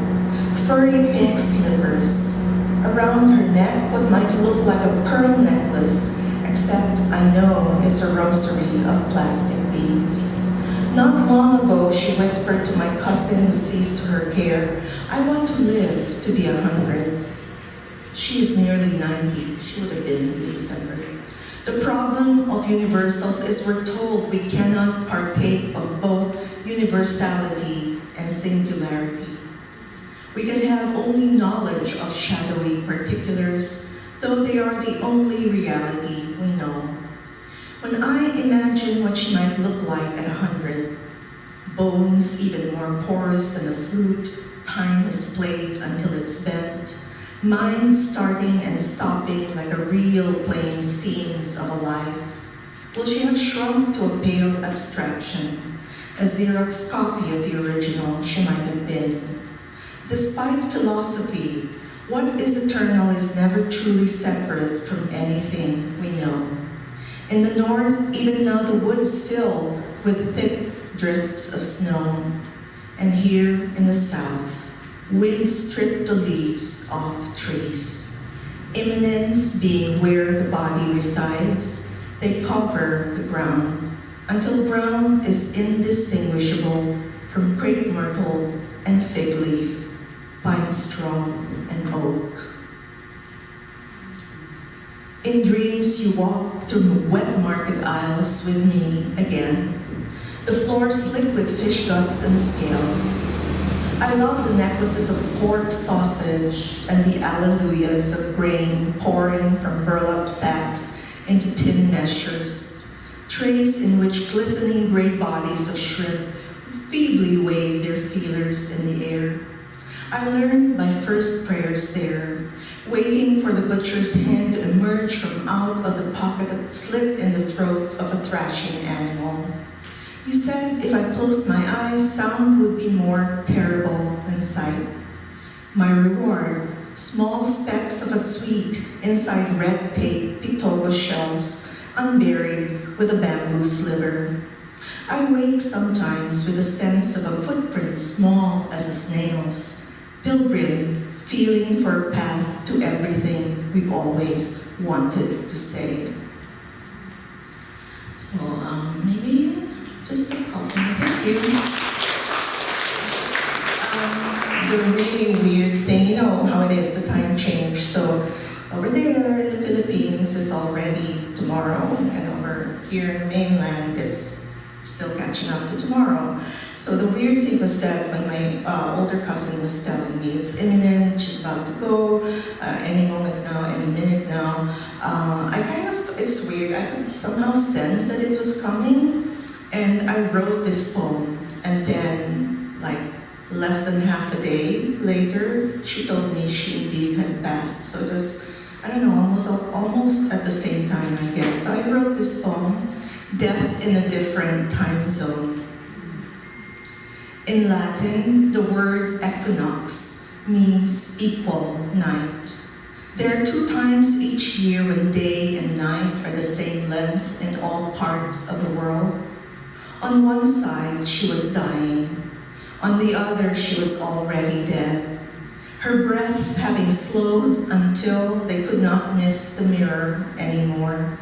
furry pink slippers. Around her neck, what might look like a pearl necklace, except I know it's a rosary of plastic beads. Not long ago, she whispered to my cousin who sees to her care, "I want to live to be 100. She is nearly 90. She would have been this December. The problem of universals is we're told we cannot partake of both universality and singularity. We can have only knowledge of shadowy particulars, though they are the only reality we know. When I imagine what she might look like at 100, bones even more porous than a flute time has played until it's bent, mind starting and stopping like a reel playing scenes of a life. Will she have shrunk to a pale abstraction, a Xerox copy of the original she might have been? Despite philosophy, what is eternal is never truly separate from anything we know. In the north, even now the woods fill with thick drifts of snow. And here in the south, wind stripped the leaves off trees. Imminence being where the body resides, they cover the ground until brown is indistinguishable from crepe myrtle and fig leaf, pine straw and oak. In dreams you walk through wet market aisles with me again, the floor slick with fish guts and scales. I love the necklaces of pork sausage and the alleluias of grain pouring from burlap sacks into tin measures, trays in which glistening gray bodies of shrimp feebly wave their feelers in the air. I learned my first prayers there, waiting for the butcher's hand to emerge from out of the pocket that slit in the throat of a thrashing animal. You said if I closed my eyes, sound would be more terrible than sight. My reward, small specks of a sweet inside red tape pitoga shells, unburied with a bamboo sliver. I wake sometimes with a sense of a footprint small as a snail's, pilgrim feeling for a path to everything we've always wanted to say. So maybe just a couple. Thank you. The really weird thing, you know how it is, the time change. So over there in already tomorrow, and over here in the mainland, it's still catching up to tomorrow. So the weird thing was that when my older cousin was telling me it's imminent, she's about to go, any moment now, any minute now, it's weird, I could somehow sense that it was coming, and I wrote this poem, and then like less than half a day later, she told me she indeed had passed. So it was, I don't know, almost at the same time, I guess. So I wrote this poem, Death in a Different Time Zone. In Latin, the word equinox means equal night. There are 2 times each year when day and night are the same length in all parts of the world. On one side, she was dying. On the other, she was already dead. Her breaths having slowed until they could not miss the mirror anymore.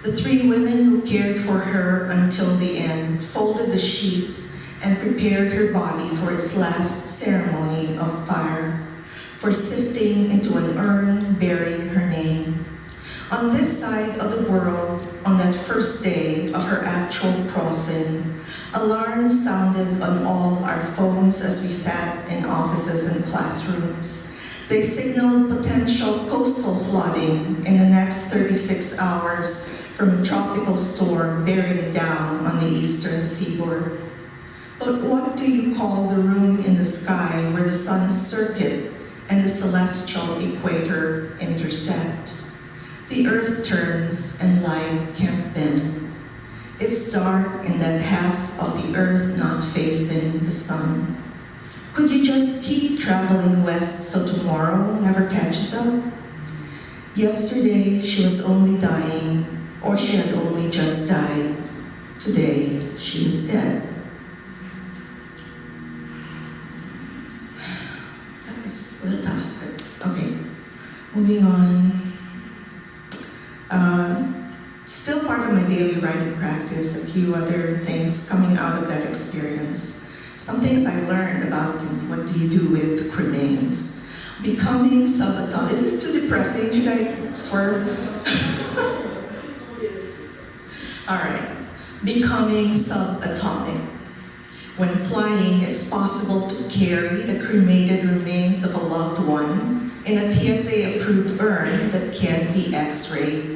The 3 women who cared for her until the end folded the sheets and prepared her body for its last ceremony of fire, for sifting into an urn bearing her name. On this side of the world, on that first day of her actual crossing, alarms sounded on all our phones as we sat in offices and classrooms. They signaled potential coastal flooding in the next 36 hours from a tropical storm bearing down on the eastern seaboard. But what do you call the room in the sky where the sun's circuit and the celestial equator intersect? The earth turns and light can't bend. It's dark in that half of the earth not facing the sun. Could you just keep traveling west so tomorrow never catches up? Yesterday she was only dying, or she had only just died. Today she is dead. That is a little tough, but okay. Moving on. Still part of my daily writing practice, a few other things coming out of that experience. Some things I learned about what do you do with cremains. Becoming subatomic. Is this too depressing? Should I swerve? All right. Becoming subatomic. When flying, it's possible to carry the cremated remains of a loved one in a TSA-approved urn that can be X-rayed.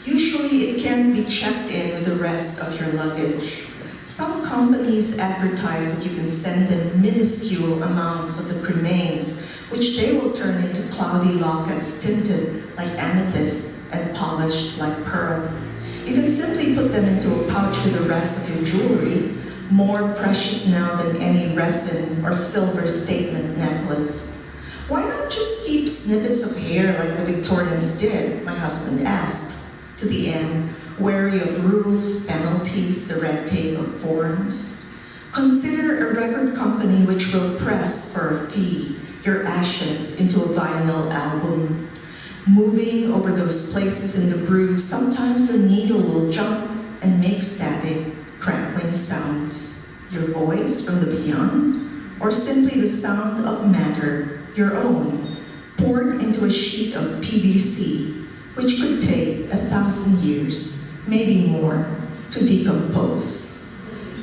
Usually, it can be checked in with the rest of your luggage. Some companies advertise that you can send them minuscule amounts of the cremains, which they will turn into cloudy lockets tinted like amethyst and polished like pearl. You can simply put them into a pouch with the rest of your jewelry, more precious now than any resin or silver statement necklace. Why not just keep snippets of hair like the Victorians did, my husband asks, to the end, wary of rules, penalties, the red tape of forms. Consider a record company which will press for a fee your ashes into a vinyl album. Moving over those places in the groove, sometimes the needle will jump and make static, crackling sounds. Your voice from the beyond, or simply the sound of matter, your own, poured into a sheet of PVC, which could take 1,000 years, maybe more, to decompose.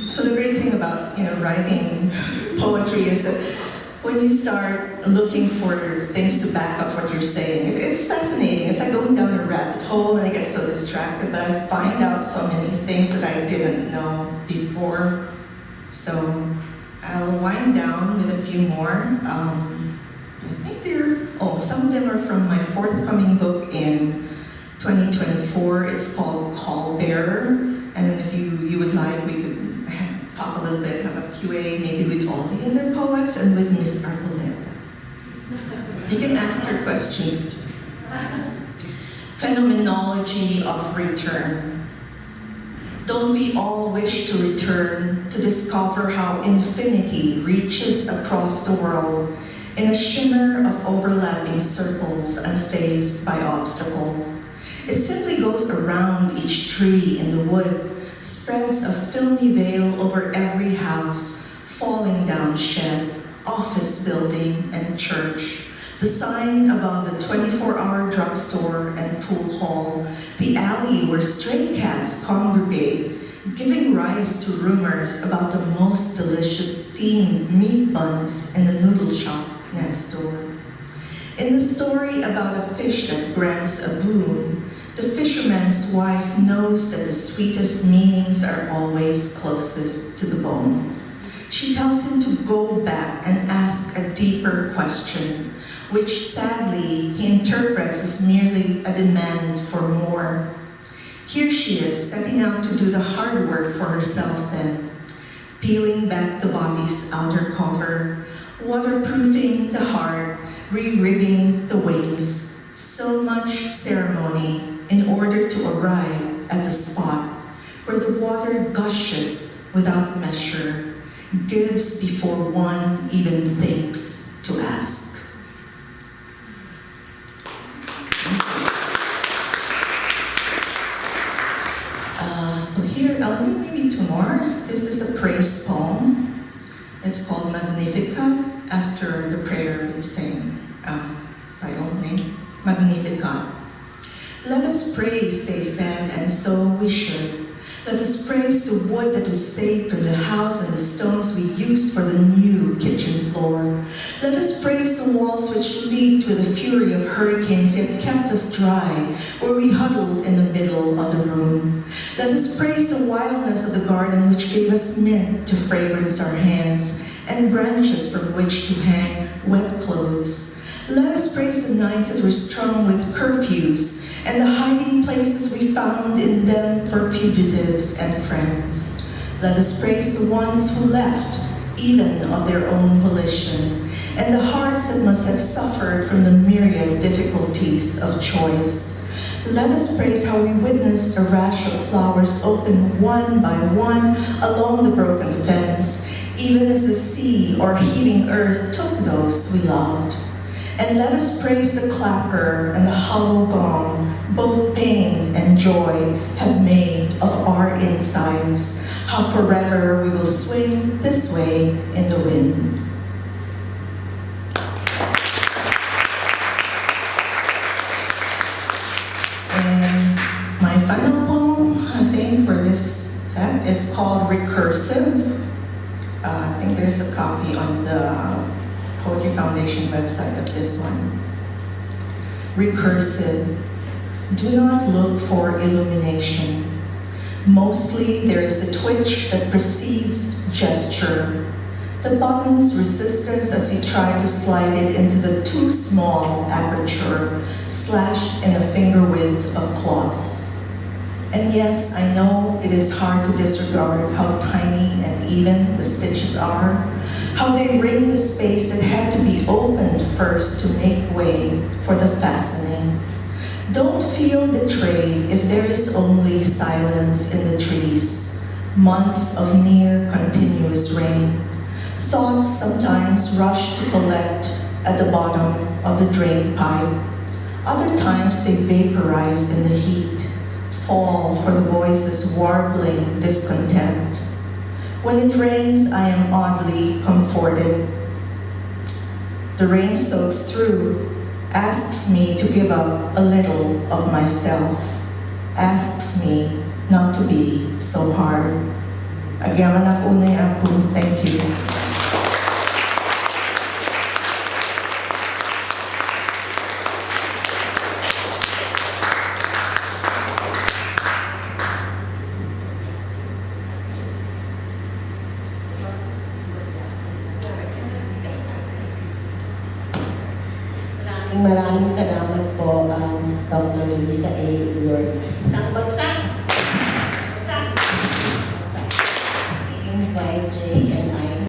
So the great thing about writing poetry is that when you start looking for things to back up what you're saying, it's fascinating. It's like going down a rabbit hole, and I get so distracted, but I find out so many things that I didn't know before. So I'll wind down with a few more. I think some of them are from my forthcoming book in 2024. It's called Call Bearer. And then if you would like, we could talk a little bit, have a QA, maybe with all the other poets and with Miss Arboleta. You can ask her questions. Phenomenology of return. Don't we all wish to return to discover how infinity reaches across the world in a shimmer of overlapping circles unfazed by obstacle? It simply goes around each tree in the wood, spreads a filmy veil over every house, falling down shed, office building, and church, The sign above the 24-hour drugstore and pool hall, the alley where stray cats congregate, giving rise to rumors about the most delicious steamed meat buns in the noodle shop next door. In the story about a fish that grants a boon, the fisherman's wife knows that the sweetest meanings are always closest to the bone. She tells him to go back and ask a deeper question, which sadly he interprets as merely a demand for more. Here she is, setting out to do the hard work for herself then, peeling back the body's outer cover, waterproofing the heart, re-rigging the wings. So much ceremony in order to arrive at the spot where the water gushes without measure, gives before one even thinks to ask. So here, I'll read maybe two more. This is a praise poem. It's called Magnificat, after the prayer of the same title name, Magnificat. Let us praise, they said, and so we should. Let us praise the wood that was saved from the house and the stones we used for the new kitchen floor. Let us praise the walls which leaped with the fury of hurricanes yet kept us dry, where we huddled in the middle of the room. Let us praise the wildness of the garden which gave us mint to fragrance our hands and branches from which to hang wet clothes. Let us praise the nights that were strung with curfews and the hiding places we found in them for fugitives and friends. Let us praise the ones who left, even of their own volition, and the hearts that must have suffered from the myriad difficulties of choice. Let us praise how we witnessed a rash of flowers open one by one along the broken fence, even as the sea or heaving earth took those we loved. And let us praise the clapper and the hollow gong, both pain and joy have made of our insides, how forever we will swing this way in the wind. And my final poem, I think, for this set is called Recursive. I think there's a copy on the Poetry Foundation website of this one. Recursive. Do not look for illumination. Mostly there is a twitch that precedes gesture. The button's resistance as you try to slide it into the too small aperture, slashed in a finger width of cloth. And yes, I know it is hard to disregard how tiny and even the stitches are, how they ring the space that had to be opened first to make way for the fastening. Don't feel betrayed if there is only silence in the trees, months of near continuous rain. Thoughts sometimes rush to collect at the bottom of the drain pipe. Other times they vaporize in the heat, fall for the voices warbling discontent. When it rains, I am oddly comforted. The rain soaks through, asks me to give up a little of myself, asks me not to be so hard. Agyaman ako na yapon. Thank you. Maraming salamat po, Dr. Luisa Igloria. Isang bagsak